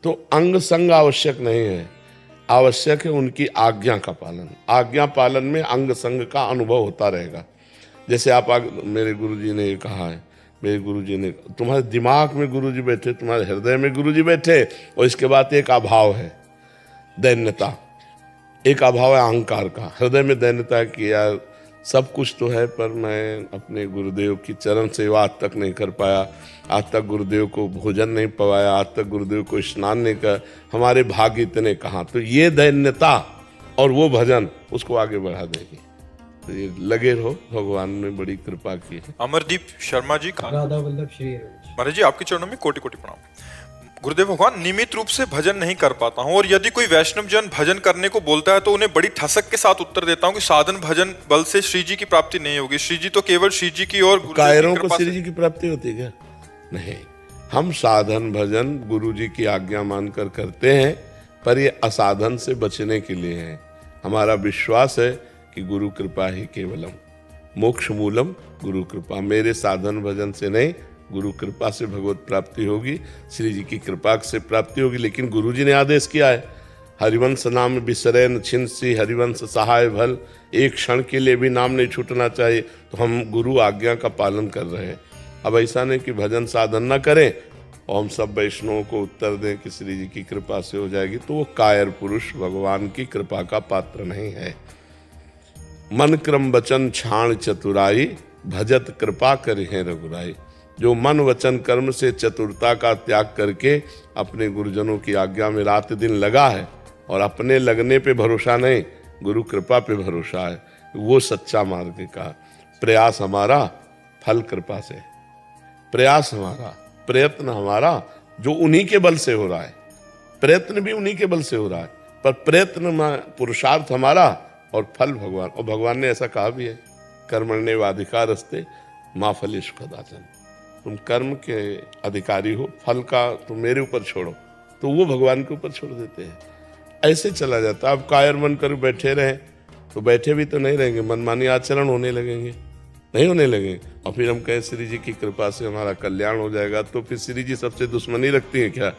तो अंग संग आवश्यक नहीं है, आवश्यक है उनकी आज्ञा का पालन। आज्ञा पालन में अंग संग का अनुभव होता रहेगा। जैसे आप मेरे गुरुजी ने कहा है, मेरे गुरुजी ने, तुम्हारे दिमाग में गुरुजी बैठे, तुम्हारे हृदय में गुरुजी बैठे, और इसके बाद एक अभाव है दैन्यता, एक अभाव है अहंकार का। हृदय में दैन्यता कि यार सब कुछ तो है, पर मैं अपने गुरुदेव की चरण सेवा आज तक नहीं कर पाया, आज तक गुरुदेव को भोजन नहीं पवाया, आज तक गुरुदेव को स्नान नहीं कर, हमारे भाग्य इतने कहाँ। तो ये दैन्यता और वो भजन उसको आगे बढ़ा देगी। तो ये लगे रहो, भगवान ने बड़ी कृपा की है। अमरदीप शर्मा जी, राधा वल्लभ श्री महाराज जी आपके चरणों में कोटि कोटि प्रणाम। गुरुदेव भगवान, नियमित रूप से भजन नहीं कर पाता हूँ, और यदि कोई वैष्णव जन भजन करने को बोलता है तो उन्हें बड़ी ठसक के साथ उत्तर देता हूँ कि साधन भजन बल से श्री जी की प्राप्ति नहीं होगी, श्री जी तो केवल श्री जी की और कायरों को श्री जी की प्राप्ति होती है क्या? नहीं, हम साधन भजन गुरु जी की आज्ञा मानकर करते हैं, पर ये असाधन से बचने के लिए है। हमारा विश्वास है कि गुरु कृपा ही केवलम मोक्ष मूलम, गुरु कृपा, मेरे साधन भजन से नहीं, गुरु कृपा से भगवत प्राप्ति होगी, श्री जी की कृपा से प्राप्ति होगी। लेकिन गुरु जी ने आदेश किया है, हरिवंश नाम बिसरैन छिंसी, हरिवंश सहाय भल, एक क्षण के लिए भी नाम नहीं छूटना चाहिए। तो हम गुरु आज्ञा का पालन कर रहे हैं। अब ऐसा नहीं कि भजन साधन ना करें और हम सब वैष्णवों को उत्तर दें कि श्री जी की कृपा से हो जाएगी, तो वो कायर पुरुष भगवान की कृपा का पात्र नहीं है। मन क्रम वचन छाण चतुराई, भजत कृपा करिहे रघुराई। जो मन वचन कर्म से चतुरता का त्याग करके अपने गुरुजनों की आज्ञा में रात दिन लगा है, और अपने लगने पे भरोसा नहीं, गुरु कृपा पे भरोसा है, वो सच्चा मार्ग का। प्रयास हमारा फल कृपा से, प्रयास हमारा, प्रयत्न हमारा जो उन्हीं के बल से हो रहा है, प्रयत्न भी उन्हीं के बल से हो रहा है, पर प्रयत्न में पुरुषार्थ हमारा और फल भगवान। और भगवान ने ऐसा कहा भी है, कर्मण्येवाधिकारस्ते मा फलेषु कदाचन। तुम कर्म के अधिकारी हो, फल का तुम मेरे ऊपर छोड़ो, तो वो भगवान के ऊपर छोड़ देते हैं। ऐसे चला जाता। अब कायर मन कर बैठे रहे तो बैठे भी तो नहीं रहेंगे, मनमानी आचरण होने लगेंगे, नहीं होने लगेंगे। और फिर हम कहें श्री जी की कृपा से हमारा कल्याण हो जाएगा, तो फिर श्री जी सबसे दुश्मनी रखती है क्या?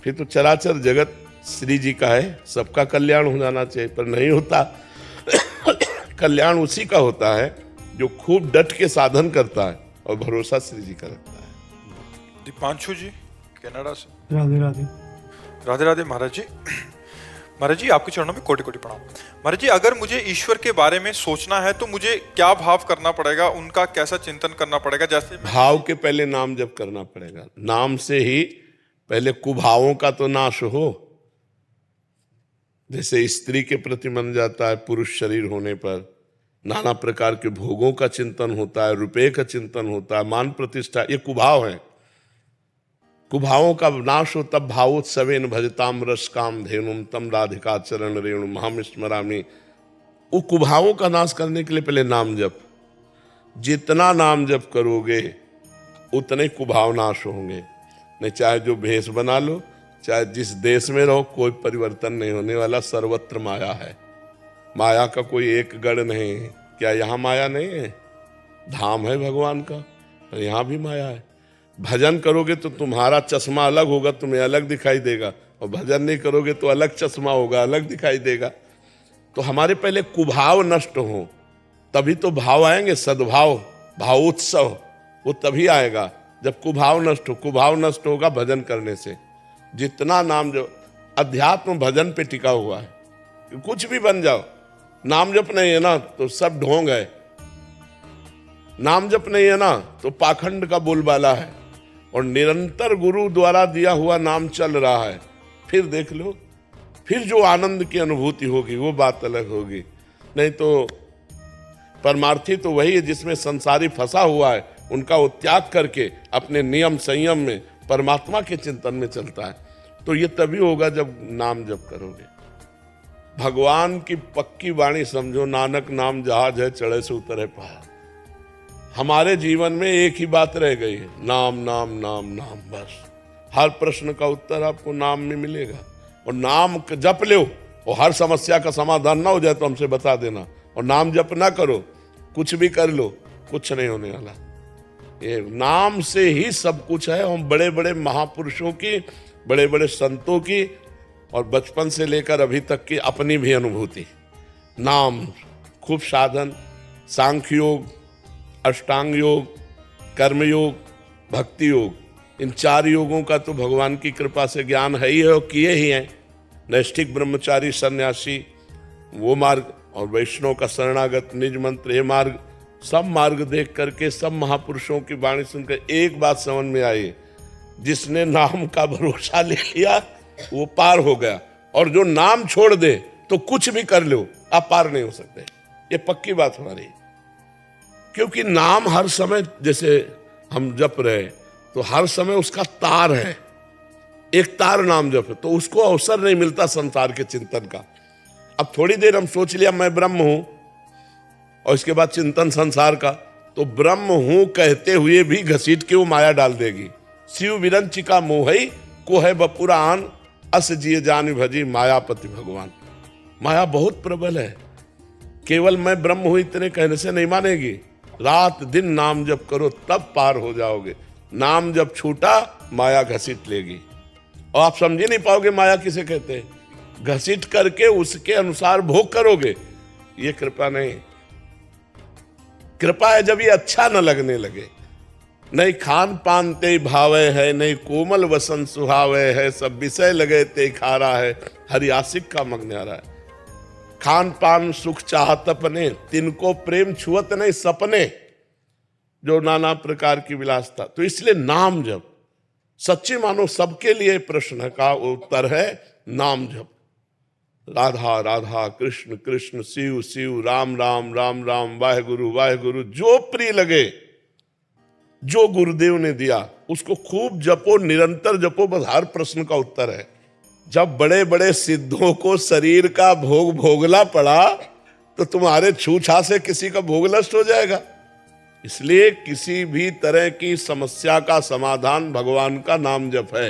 फिर तो चराचर जगत श्री जी का है, सबका कल्याण हो जाना चाहिए, पर नहीं होता। कल्याण उसी का होता है जो खूब डट के साधन करता है और भरोसा श्री जी का रखता है। दीपांशु जी कनाडा से, राधे राधे। राधे राधे महाराज जी। महाराज जी आपके चरणों में कोटि कोटि प्रणाम। महाराज जी, अगर मुझे ईश्वर के बारे में सोचना है तो मुझे क्या भाव करना पड़ेगा, उनका कैसा चिंतन करना पड़ेगा? जैसे भाव के पहले नाम जप करना पड़ेगा, नाम से ही पहले कुभावों का तो नाश हो। जैसे स्त्री के प्रति मन जाता है, पुरुष शरीर होने पर नाना प्रकार के भोगों का चिंतन होता है, रुपये का चिंतन होता है, मान प्रतिष्ठा, ये कुभाव है। कुभावों का नाश हो तब भावोत्सवेन भजताम रस काम धेनुम तम राधिका चरण रेणु महाम स्मरामि। वो कुभावों का नाश करने के लिए पहले नाम जप। जितना नाम जप करोगे उतने कुभाव नाश होंगे। नहीं चाहे जो भेष बना लो, चाहे जिस देश में रहो, कोई परिवर्तन नहीं होने वाला। सर्वत्र माया है, माया का कोई एक गढ़ नहीं है। क्या यहाँ माया नहीं है? धाम है भगवान का, तो यहाँ भी माया है। भजन करोगे तो तुम्हारा चश्मा अलग होगा, तुम्हें अलग दिखाई देगा, और भजन नहीं करोगे तो अलग चश्मा होगा, अलग दिखाई देगा। तो हमारे पहले कुभाव नष्ट हो, तभी तो भाव आएंगे। सद्भाव, भावोत्सव, वो तभी आएगा जब कुभाव नष्ट हो। कुभाव नष्ट होगा भजन करने से। जितना नाम जो अध्यात्म भजन पे टिका हुआ है, कुछ भी बन जाओ, नाम जप नहीं है ना तो सब ढोंग है। नाम जप नहीं है ना तो पाखंड का बोलबाला है। और निरंतर गुरु द्वारा दिया हुआ नाम चल रहा है, फिर देख लो, फिर जो आनंद की अनुभूति होगी वो बात अलग होगी। नहीं तो परमार्थी तो वही है जिसमें संसारी फंसा हुआ है, उनका वो त्याग करके अपने नियम संयम में परमात्मा के चिंतन में चलता है। तो ये तभी होगा जब नाम जप करोगे। भगवान की पक्की वाणी समझो, नानक नाम जहाज है चढ़े से उतरे पहाड़। हमारे जीवन में एक ही बात रह गई है, नाम नाम नाम नाम, बस। हर प्रश्न का उत्तर आपको नाम में मिलेगा। और नाम जप लो और हर समस्या का समाधान ना हो जाए तो हमसे बता देना। और नाम जप ना करो, कुछ भी कर लो, कुछ नहीं होने वाला। ये नाम से ही सब कुछ है। हम बड़े बड़े महापुरुषों की, बड़े बड़े संतों की और बचपन से लेकर अभी तक की अपनी भी अनुभूति। नाम खूब साधन, सांख्य योग, अष्टांग योग, कर्मयोग, भक्ति योग, इन 4 योगों का तो भगवान की कृपा से ज्ञान है ही है और किए ही हैं। नैष्ठिक ब्रह्मचारी सन्यासी वो मार्ग और वैष्णव का शरणागत निज मंत्र ये मार्ग, सब मार्ग देख करके सब महापुरुषों की वाणी सुनकर एक बात समझ में आई, जिसने नाम का भरोसा ले लिया वो पार हो गया। और जो नाम छोड़ दे तो कुछ भी कर लो, आप पार नहीं हो सकते। ये पक्की बात हमारी, क्योंकि नाम हर समय जैसे हम जप रहे तो हर समय उसका तार है, एक तार नाम जप है, तो उसको अवसर नहीं मिलता संसार के चिंतन का। अब थोड़ी देर हम सोच लिया मैं ब्रह्म हूं और इसके बाद चिंतन संसार का, तो ब्रह्म हूं कहते हुए भी घसीट के वो माया डाल देगी। शिव विरंचिका मोहई को है बपुरान, अस जिए जान भजी मायापति भगवान। माया बहुत प्रबल है, केवल मैं ब्रह्म हूं इतने कहने से नहीं मानेगी। रात दिन नाम जप करो तब पार हो जाओगे। नाम जब छूटा माया घसीट लेगी और आप समझ ही नहीं पाओगे माया किसे कहते हैं। घसीट करके उसके अनुसार भोग करोगे, ये कृपा नहीं। कृपा है जब ये अच्छा न लगने लगे। नहीं खान पान ते भावे है, नहीं कोमल वसन सुहावे है, सब विषय लगे ते खारा है, हरि आशिक का मगन्यारा है। खान पान सुख चाहत अपने, तिनको प्रेम छुअत नहीं सपने, जो नाना प्रकार की विलासता। तो इसलिए नाम जप सच्ची मानो सबके लिए प्रश्न का उत्तर है नाम जप। राधा राधा कृष्ण कृष्ण शिव शिव राम राम राम राम वाहेगुरु वाहेगुरु, जो प्रिय लगे, जो गुरुदेव ने दिया उसको खूब जपो, निरंतर जपो, बस हर प्रश्न का उत्तर है। जब बड़े बड़े सिद्धों को शरीर का भोग भोगना पड़ा तो तुम्हारे छूछा से किसी का भोग नष्ट हो जाएगा। इसलिए किसी भी तरह की समस्या का समाधान भगवान का नाम जप है।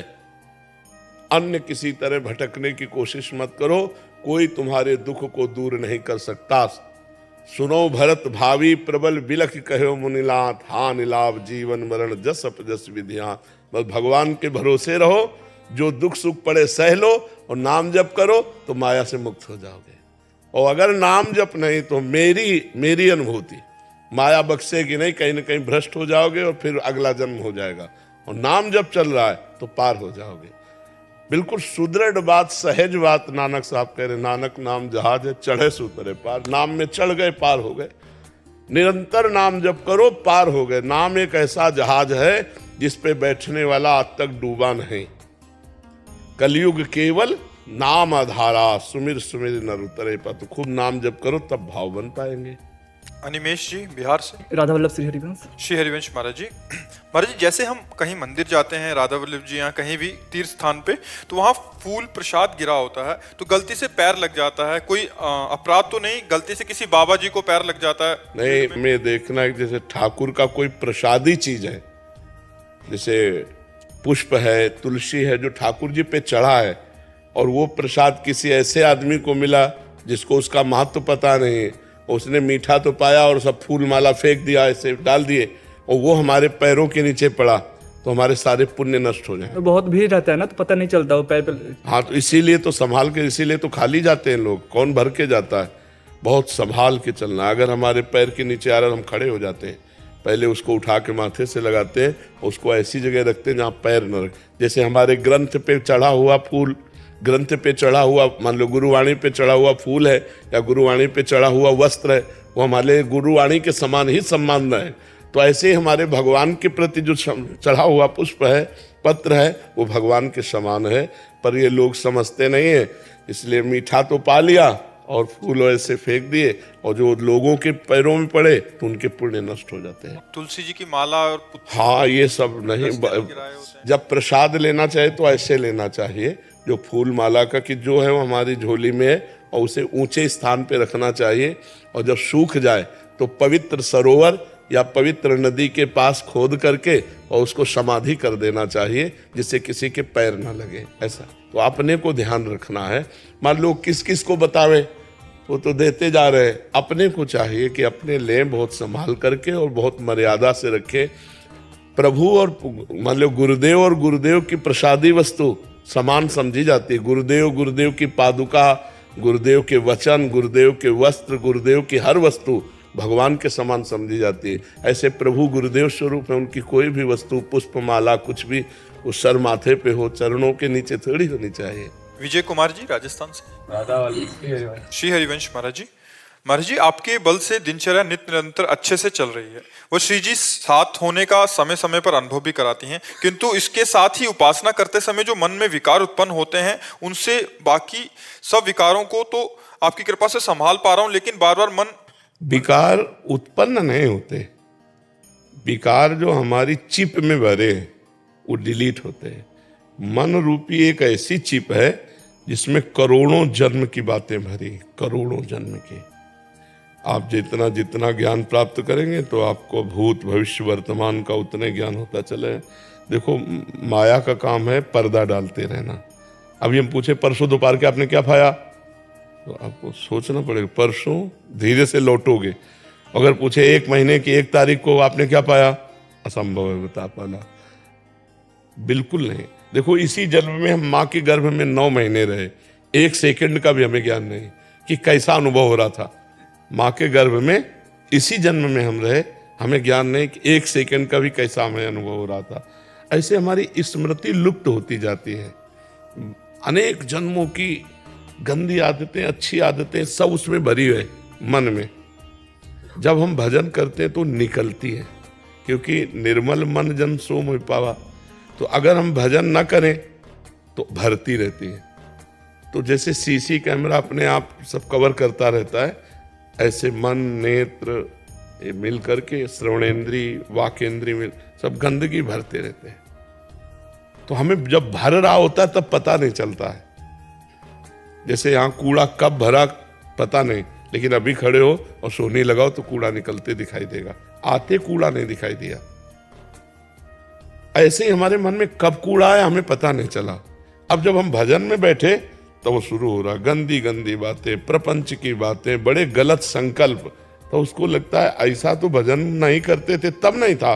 अन्य किसी तरह भटकने की कोशिश मत करो, कोई तुम्हारे दुख को दूर नहीं कर सकता। सुनो भरत भावी प्रबल बिलख कहो मुनिलात, हा निलाभ जीवन मरण जस अपजस विधिया। बस भगवान के भरोसे रहो, जो दुख सुख पड़े सह लो और नाम जप करो तो माया से मुक्त हो जाओगे। और अगर नाम जप नहीं तो मेरी अनुभूति माया बख्शेगी नहीं, कहीं ना कहीं भ्रष्ट हो जाओगे और फिर अगला जन्म हो जाएगा। और नाम जब चल रहा है तो पार हो जाओगे। बिल्कुल सुदृढ़ बात, सहज बात नानक साहब कह रहे, नानक नाम जहाज है चढ़े सुतरे पार। नाम में चढ़ गए पार हो गए। निरंतर नाम जप करो पार हो गए। नाम एक ऐसा जहाज है जिस पे बैठने वाला आज तक डूबा नहीं। कलयुग केवल नाम आधारा, सुमिर सुमिर नर उतरे पर। तो खूब नाम जप करो तब भाव बन पाएंगे। अनिमेश जी बिहार से। राधा वल्लभ श्री हरिवंश। श्री हरिवंश महाराज जी, जैसे हम कहीं मंदिर जाते हैं, राधा वल्लभ जी यहाँ कहीं भी तीर्थ स्थान पे, तो वहाँ फूल प्रसाद गिरा होता है, तो गलती से पैर लग जाता है। कोई अपराध तो नहीं, गलती से किसी बाबा जी को पैर लग जाता है नहीं, मैं देखना है जैसे ठाकुर का कोई प्रसादी चीज है, जैसे पुष्प है, तुलसी है, जो ठाकुर जी पे चढ़ा है और वो प्रसाद किसी ऐसे आदमी को मिला जिसको उसका महत्व पता नहीं, उसने मीठा तो पाया और सब फूल माला फेंक दिया, ऐसे डाल दिए, और वो हमारे पैरों के नीचे पड़ा, तो हमारे सारे पुण्य नष्ट हो जाए। तो बहुत भीड़ रहता है ना, तो पता नहीं चलता वो पैर पे। हाँ, तो इसीलिए तो संभाल के, इसीलिए तो खाली जाते हैं लोग, कौन भर के जाता है। बहुत संभाल के चलना। अगर हमारे पैर के नीचे आ रहा है हम खड़े हो जाते हैं, पहले उसको उठा के माथे से लगाते हैं, उसको ऐसी जगह रखते हैं जहाँ पैर न रखे। जैसे हमारे ग्रंथ पे चढ़ा हुआ फूल, ग्रंथ पे चढ़ा हुआ, मान लो गुरुवाणी पे चढ़ा हुआ फूल है या गुरुवाणी पे चढ़ा हुआ वस्त्र है, वो हमारे गुरुवाणी के समान ही सम्मान है। तो ऐसे ही हमारे भगवान के प्रति जो चढ़ा हुआ पुष्प है, पत्र है, वो भगवान के समान है। पर ये लोग समझते नहीं है, इसलिए मीठा तो पा लिया और फूल ऐसे फेंक दिए, और जो लोगों के पैरों में पड़े तो उनके पुण्य नष्ट हो जाते हैं। तुलसी जी की माला और हाँ, ये सब नहीं। जब प्रसाद लेना चाहे तो ऐसे लेना चाहिए, जो फूल माला का कि जो है वो हमारी झोली में है, और उसे ऊंचे स्थान पे रखना चाहिए। और जब सूख जाए तो पवित्र सरोवर या पवित्र नदी के पास खोद करके और उसको समाधि कर देना चाहिए, जिससे किसी के पैर ना लगे। ऐसा तो अपने को ध्यान रखना है। मान लो किस किस को बतावे, वो तो देते जा रहे हैं। अपने को चाहिए कि अपने लें बहुत संभाल करके और बहुत मर्यादा से रखे। प्रभु और मान लो गुरुदेव और गुरुदेव की प्रसादी वस्तु समान समझी जाती है। गुरुदेव, गुरुदेव की पादुका, गुरुदेव के वचन, गुरुदेव के वस्त्र, गुरुदेव की हर वस्तु भगवान के समान समझी जाती है। ऐसे प्रभु गुरुदेव स्वरूप है, उनकी कोई भी वस्तु, पुष्पमाला, कुछ भी उस सर माथे पे हो, चरणों के नीचे थोड़ी होनी चाहिए। विजय कुमार जी राजस्थान से। श्री हरिवंश महाराज जी, महाराज जी आपके बल से दिनचर्या नित्य निरंतर अच्छे से चल रही है। वो श्री जी साथ होने का समय समय पर अनुभव भी कराती हैं, किंतु इसके साथ ही उपासना करते समय जो मन में विकार उत्पन्न होते हैं, उनसे बाकी सब विकारों को तो आपकी कृपा से संभाल पा रहा हूं, लेकिन बार बार मन विकार उत्पन्न नहीं होते। विकार जो हमारी चिप में भरे हैं वो डिलीट होते हैं। मन रूपी एक ऐसी चिप है जिसमें करोड़ों जन्म की बातें भरी, करोड़ों जन्म की। आप जितना जितना ज्ञान प्राप्त करेंगे तो आपको भूत भविष्य वर्तमान का उतने ज्ञान होता चले। देखो, माया का काम है पर्दा डालते रहना। अभी हम पूछे परसों दोपहर के आपने क्या खाया, तो आपको सोचना पड़ेगा परसों धीरे से लौटोगे। अगर पूछे 1 महीने की 1 तारीख को आपने क्या पाया, असंभव है बता पाना, बिल्कुल नहीं। देखो, इसी जन्म में हम माँ के गर्भ में 9 महीने रहे, 1 सेकंड का भी हमें ज्ञान नहीं कि कैसा अनुभव हो रहा था। माँ के गर्भ में इसी जन्म में हम रहे, हमें ज्ञान नहीं कि 1 सेकंड का भी कैसा हमें अनुभव हो रहा था। ऐसे हमारी स्मृति लुप्त होती जाती है। अनेक जन्मों की गंदी आदतें, अच्छी आदतें सब उसमें भरी है मन में। जब हम भजन करते हैं तो निकलती है, क्योंकि निर्मल मन जन सो मोहि पावा। तो अगर हम भजन न करें तो भरती रहती है। तो जैसे सीसी कैमरा अपने आप सब कवर करता रहता है, ऐसे मन, नेत्र ये मिल करके श्रवणेंद्री, वाकेंद्री मिल सब गंदगी भरते रहते हैं। तो हमें जब भर रहा होता है तब पता नहीं चलता है। जैसे यहाँ कूड़ा कब भरा पता नहीं, लेकिन अभी खड़े हो और सोनी लगाओ तो कूड़ा निकलते दिखाई देगा, आते कूड़ा नहीं दिखाई दिया। ऐसे ही हमारे मन में कब कूड़ा आया हमें पता नहीं चला। अब जब हम भजन में बैठे तो वो शुरू हो रहा, गंदी गंदी बातें, प्रपंच की बातें, बड़े गलत संकल्प। तो उसको लगता है ऐसा तो भजन नहीं करते थे तब नहीं था,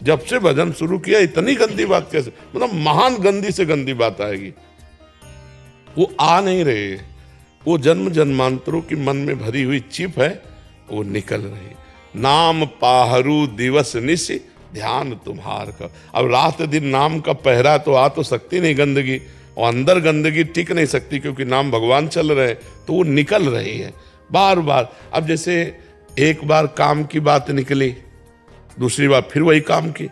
जब से भजन शुरू किया इतनी गंदी बात कैसे, मतलब महान गंदी से गंदी बात आएगी। वो आ नहीं रहे, वो जन्म जन्मांतरों की मन में भरी हुई चिप है, वो निकल रही। नाम पाहरू दिवस निश ध्यान तुम्हार का। अब रात दिन नाम का पहरा तो आ तो सकती नहीं गंदगी, और अंदर गंदगी टिक नहीं सकती, क्योंकि नाम भगवान चल रहे हैं, तो वो निकल रही है बार बार। अब जैसे एक बार काम की बात निकली, दूसरी बार फिर वही काम की,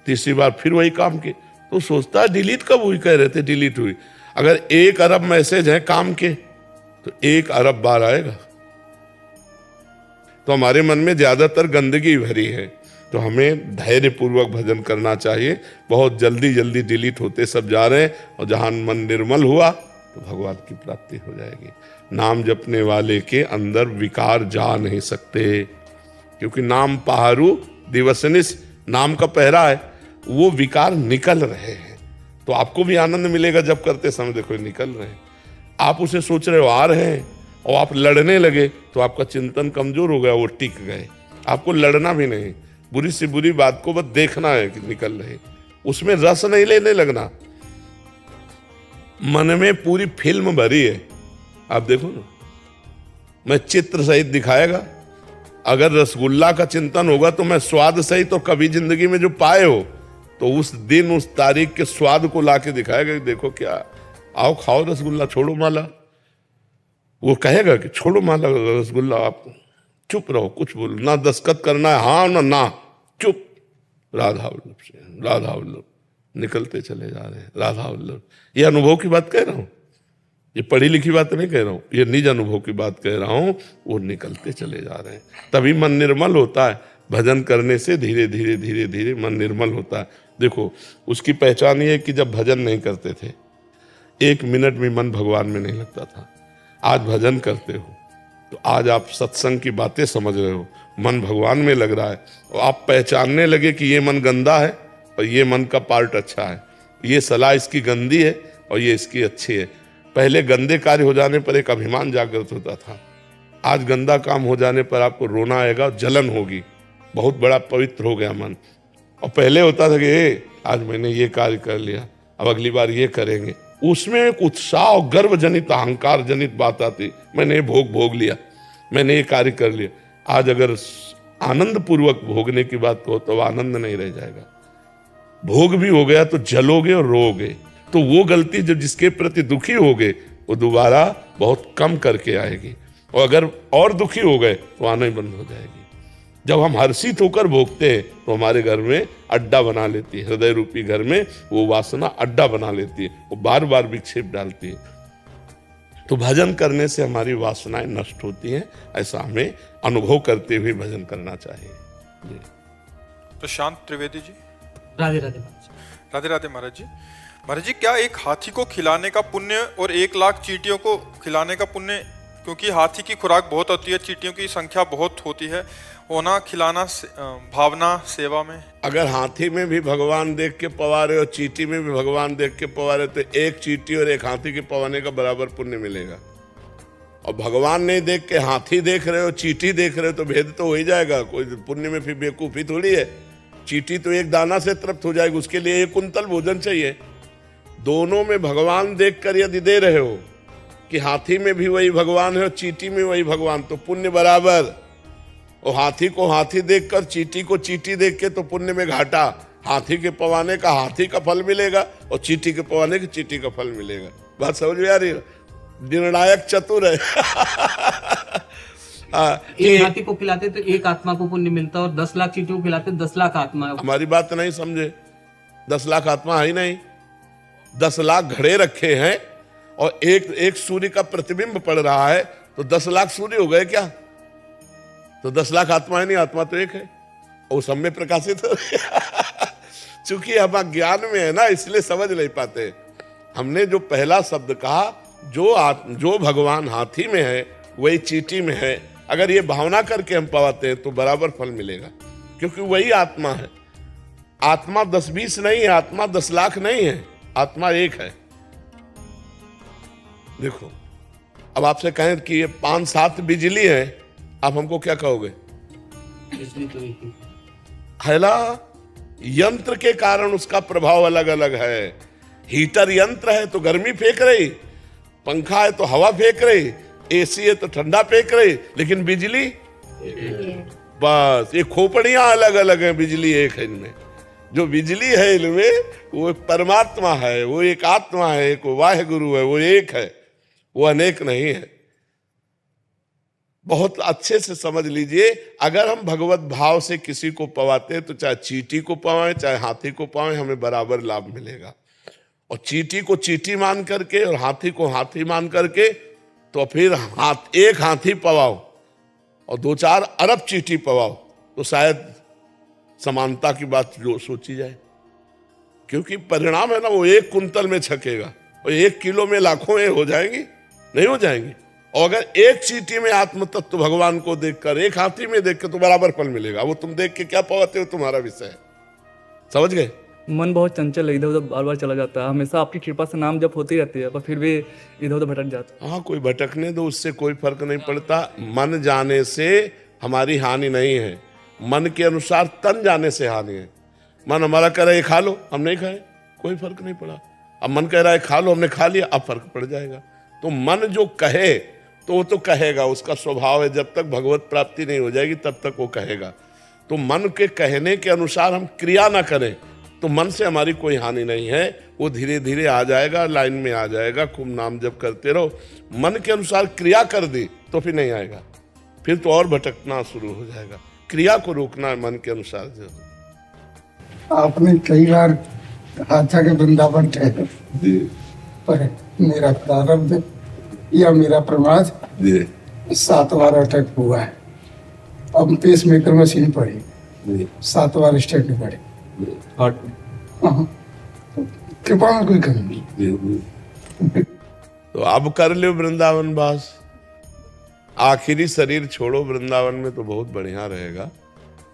तीसरी बार फिर वही काम की, तो सोचता है डिलीट कब हुई, कह रहे थे डिलीट हुई। अगर 1 अरब मैसेज है काम के तो 1 अरब बार आएगा। तो हमारे मन में ज्यादातर गंदगी भरी है, तो हमें धैर्य पूर्वक भजन करना चाहिए। बहुत जल्दी जल्दी डिलीट होते सब जा रहे हैं, और जहां मन निर्मल हुआ तो भगवान की प्राप्ति हो जाएगी। नाम जपने वाले के अंदर विकार जा नहीं सकते, क्योंकि नाम पहारू दिवसनिस, नाम का पहरा है, वो विकार निकल रहे हैं। तो आपको भी आनंद मिलेगा जब करते समय देखो निकल रहे हैं। आप उसे सोच रहे हो आ रहे हैं और आप लड़ने लगे तो आपका चिंतन कमजोर हो गया, वो टिक गए। आपको लड़ना भी नहीं, बुरी से बुरी बात को बस देखना है कि निकल रहे, उसमें रस नहीं लेने लगना। मन में पूरी फिल्म भरी है, आप देखो ना, मैं चित्र सहित दिखाएगा। अगर रसगुल्ला का चिंतन होगा तो मैं स्वाद सहित तो कभी जिंदगी में जो पाए हो, तो उस दिन उस तारीख के स्वाद को लाके दिखाएगा। देखो क्या, आओ खाओ रसगुल्ला, छोड़ो माला। वो कहेगा कि छोड़ो माला रसगुल्ला, आप चुप रहो, कुछ बोलो ना, दस्तखत करना है हाँ ना, चुप। राधा वल्लभ से राधा वल्लभ निकलते चले जा रहे हैं, राधा वल्लभ। ये अनुभव की बात कह रहा हूं, ये पढ़ी लिखी बात नहीं कह रहा हूं, ये निज अनुभव की बात कह रहा हूं। वो निकलते चले जा रहे हैं, तभी मन निर्मल होता है। भजन करने से धीरे धीरे धीरे धीरे मन निर्मल होता है। देखो, उसकी पहचान ये है कि जब भजन नहीं करते थे 1 मिनट भी मन भगवान में नहीं लगता था। आज भजन करते हो तो आज आप सत्संग की बातें समझ रहे हो, मन भगवान में लग रहा है, और आप पहचानने लगे कि ये मन गंदा है और ये मन का पार्ट अच्छा है, ये सलाह इसकी गंदी है और ये इसकी अच्छी है। पहले गंदे कार्य हो जाने पर एक अभिमान जागृत होता था, आज गंदा काम हो जाने पर आपको रोना आएगा, जलन होगी, बहुत बड़ा पवित्र हो गया मन। और पहले होता था कि आज मैंने ये कार्य कर लिया, अब अगली बार ये करेंगे, उसमें एक उत्साह और गर्व जनित अहंकार जनित बात आती, मैंने ये भोग लिया, मैंने ये कार्य कर लिया। आज अगर आनंद पूर्वक भोगने की बात कहो तो आनंद नहीं रह जाएगा, भोग भी हो गया तो जलोगे और रोगे। तो वो गलती जब जिसके प्रति दुखी होगे वो दोबारा बहुत कम करके आएगी, और अगर और दुखी हो गए तो आना ही बंद हो जाएगी। जब हम हर्षित होकर भोगते हैं तो हमारे घर में अड्डा बना लेती है, हृदय रूपी घर में वो वासना अड्डा बना लेती है, वो बार बार विक्षेप डालती है। तो भजन करने से हमारी वासनाएं नष्ट होती हैं, ऐसा हमें अनुभव करते हुए भजन करना चाहिए। जी। तो शांत त्रिवेदी जी। राधे राधे राधे राधे महाराज जी। महाराज जी, क्या एक हाथी को खिलाने का पुण्य और 1 लाख चींटियों को खिलाने का पुण्य, क्योंकि हाथी की खुराक बहुत होती है, चींटियों की संख्या बहुत होती है, होना खिलाना भावना सेवा में? अगर हाथी में भी भगवान देख के पवारे और चींटी में भी भगवान देख के पवारे तो एक चींटी और एक हाथी के पवाने का बराबर पुण्य मिलेगा। और भगवान नहीं देख के हाथी देख रहे हो, चींटी देख रहे हो तो भेद तो हो ही जाएगा, कोई पुण्य में फिर बेवकूफी थोड़ी है। चींटी तो एक दाना से तृप्त हो जाएगी, उसके लिए 1 कुंतल भोजन चाहिए। दोनों में भगवान देखकर यदि दे रहे हो कि हाथी में भी वही भगवान है और चींटी में वही भगवान, तो पुण्य बराबर। और हाथी को हाथी देखकर चींटी को चींटी देख के तो पुण्य में घाटा। हाथी के पवाने का हाथी का फल मिलेगा और चींटी के पवाने के चींटी का फल मिलेगा। बात समझ में आ रही है? निर्णायक चतुर है। एक हाथी को खिलाते तो 1 आत्मा को पुण्य मिलता, और 10 लाख चींटियों को खिलाते 10 लाख आत्मा। हमारी बात नहीं समझे, 10 लाख आत्मा है ही नहीं, 10 लाख घड़े रखे हैं और एक सूर्य का प्रतिबिंब पड़ रहा है, तो 10 लाख सूर्य हो गए क्या? तो 10 लाख आत्मा है नहीं, आत्मा तो एक है और सब में प्रकाशित हो। चूंकि हम अज्ञान में है ना, इसलिए समझ नहीं पाते। हमने जो पहला शब्द कहा, जो भगवान हाथी में है वही चींटी में है, अगर ये भावना करके हम पाते हैं तो बराबर फल मिलेगा, क्योंकि वही आत्मा है। आत्मा 10-20 नहीं है, आत्मा 10 लाख नहीं है, आत्मा एक है। देखो, अब आपसे कहें कि ये 5-7 बिजली है, आप हमको क्या कहोगे? बिजली तो एक ही है ना, यंत्र के कारण उसका प्रभाव अलग अलग है। हीटर यंत्र है तो गर्मी फेंक रही, पंखा है तो हवा फेंक रही, एसी है तो ठंडा फेंक रही, लेकिन बिजली बस, ये खोपड़ियां अलग अलग हैं, बिजली एक है इनमें। जो बिजली है इनमें वो एक परमात्मा है, वो एक आत्मा है, एक वाहे गुरु है, वो एक है, वो अनेक नहीं है। बहुत अच्छे से समझ लीजिए, अगर हम भगवत भाव से किसी को पवाते हैं तो चाहे चींटी को पवाएं चाहे हाथी को पवाएं, हमें बराबर लाभ मिलेगा। और चींटी को चींटी मान करके और हाथी को हाथी मान करके, तो फिर एक हाथी पवाओ और 2-4 अरब चींटी पवाओ तो शायद समानता की बात जो सोची जाए। क्योंकि परिणाम है ना, वो 1 कुंतल में छकेगा और 1 किलो में लाखों हो जाएंगी, नहीं हो जाएंगी। और अगर एक चींटी में आत्म तत्व भगवान को देखकर, एक हाथी में देखकर, तो बराबर फल मिलेगा। वो तुम देख के क्या पाते हो तुम्हारा विषय है, समझ गए? मन बहुत चंचल है, इधर उधर बार बार चला जाता है। हमेशा आपकी कृपा से नाम जप होती रहती है, पर फिर भी इधर उधर भटक जाता है। हाँ, कोई भटकने दो, उससे कोई फर्क नहीं पड़ता। मन जाने से हमारी हानि नहीं है, मन के अनुसार तन जाने से हानि है। मन हमारा कह रहा है खा लो, हम नहीं खाए, कोई फर्क नहीं पड़ा। अब मन कह रहा है खा लो, हमने खा लिया, अब फर्क पड़ जाएगा। तो मन जो कहे तो वो तो कहेगा, उसका स्वभाव है। जब तक भगवत प्राप्ति नहीं हो जाएगी तब तक वो कहेगा। तो मन के कहने के अनुसार हम क्रिया ना करें तो मन से हमारी कोई हानि नहीं है, वो धीरे धीरे आ जाएगा, लाइन में आ जाएगा। खूब नाम जप करते रहो, मन के अनुसार क्रिया कर दी तो फिर नहीं आएगा, फिर तो और भटकना शुरू हो जाएगा। क्रिया को रोकना है मन के अनुसार। जो आपने कई बार कहा था कि वृंदावन ठहरो, पर मेरा प्रारब्ध या मेरा प्रमाद 7 बार अटक हुआ है। अब पेस मेकर मशीन पड़ी, 7 बार स्टेट में पड़े। कृपा में कोई कमी नहीं। तो अब कर लो वृंदावन वास, आखिरी शरीर छोड़ो वृंदावन में तो बहुत बढ़िया रहेगा,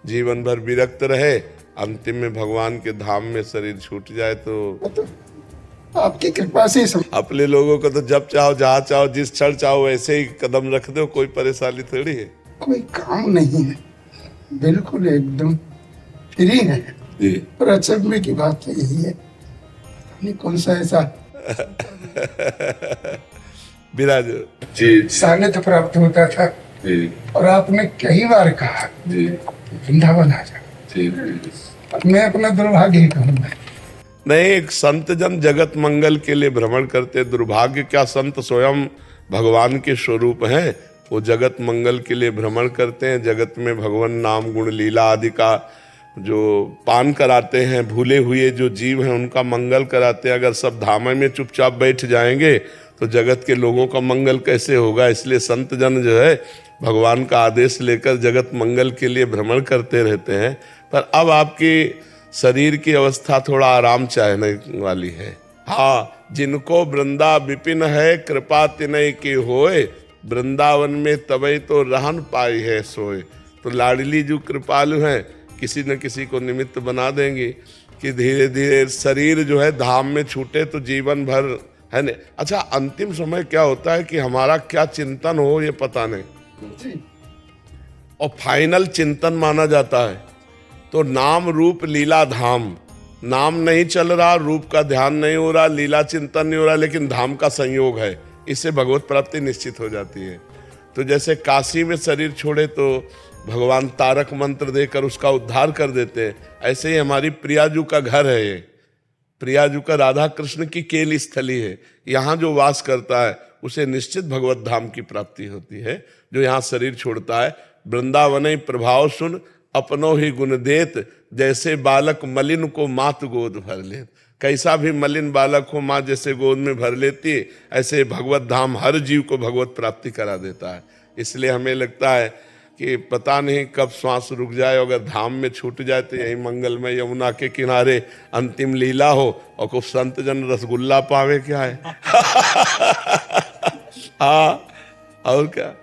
जीवन भर विरक्त रहे, अंतिम में भगवान के धाम में शरीर छूट जाए तो आपकी कृपा से सब अपने लोगों को तो जब चाहो जहाँ चाहो जिस क्षण चाहो वैसे ही कदम रख दो, कोई परेशानी थोड़ी है। कोई काम नहीं है, बिल्कुल एकदम फ्री है। जी। और अचंभे की बात तो यही है, नहीं कौन सा ऐसा विराज जी सानिध्य प्राप्त होता था जी। और आपने कई बार कहा जी वृंदावन आ जा, मैं अपना दुर्भाग्य ही कहूँगा। नहीं, एक संत जन जगत मंगल के लिए भ्रमण करते, दुर्भाग्य क्या, संत स्वयं भगवान के स्वरूप हैं, वो जगत मंगल के लिए भ्रमण करते हैं, जगत में भगवान नाम गुण लीला आदि का जो पान कराते हैं, भूले हुए जो जीव हैं उनका मंगल कराते हैं। अगर सब धाम में चुपचाप बैठ जाएंगे तो जगत के लोगों का मंगल कैसे होगा। इसलिए संत जन जो है भगवान का आदेश लेकर जगत मंगल के लिए भ्रमण करते रहते हैं। पर अब आपकी शरीर की अवस्था थोड़ा आराम चाहने वाली है। हाँ, जिनको वृंदा विपिन है, कृपा तिनय की होए, वृंदावन में तबई तो रहन पाई है सोए। तो लाडली जो कृपालु हैं, किसी न किसी को निमित्त बना देंगे कि धीरे धीरे शरीर जो है धाम में छूटे तो जीवन भर है न। अच्छा, अंतिम समय क्या होता है कि हमारा क्या चिंतन हो ये पता नहीं, और फाइनल चिंतन माना जाता है तो नाम रूप लीला धाम। नाम नहीं चल रहा, रूप का ध्यान नहीं हो रहा, लीला चिंतन नहीं हो रहा, लेकिन धाम का संयोग है, इससे भगवत प्राप्ति निश्चित हो जाती है। तो जैसे काशी में शरीर छोड़े तो भगवान तारक मंत्र देकर उसका उद्धार कर देते हैं, ऐसे ही हमारी प्रियाजू का घर है ये। प्रियाजू का राधा कृष्ण की केल स्थली है, यहाँ जो वास करता है उसे निश्चित भगवत धाम की प्राप्ति होती है। जो यहाँ शरीर छोड़ता है, वृंदावन प्रभाव सुन अपनों ही गुण देत, जैसे बालक मलिन को मात गोद भर ले। कैसा भी मलिन बालक हो माँ जैसे गोद में भर लेती है, ऐसे भगवत धाम हर जीव को भगवत प्राप्ति करा देता है। इसलिए हमें लगता है कि पता नहीं कब श्वास रुक जाए, अगर धाम में छूट जाए तो यही मंगलमय यमुना के किनारे अंतिम लीला हो और कुछ संत जन रसगुल्ला पावे, क्या है। हाँ, और क्या।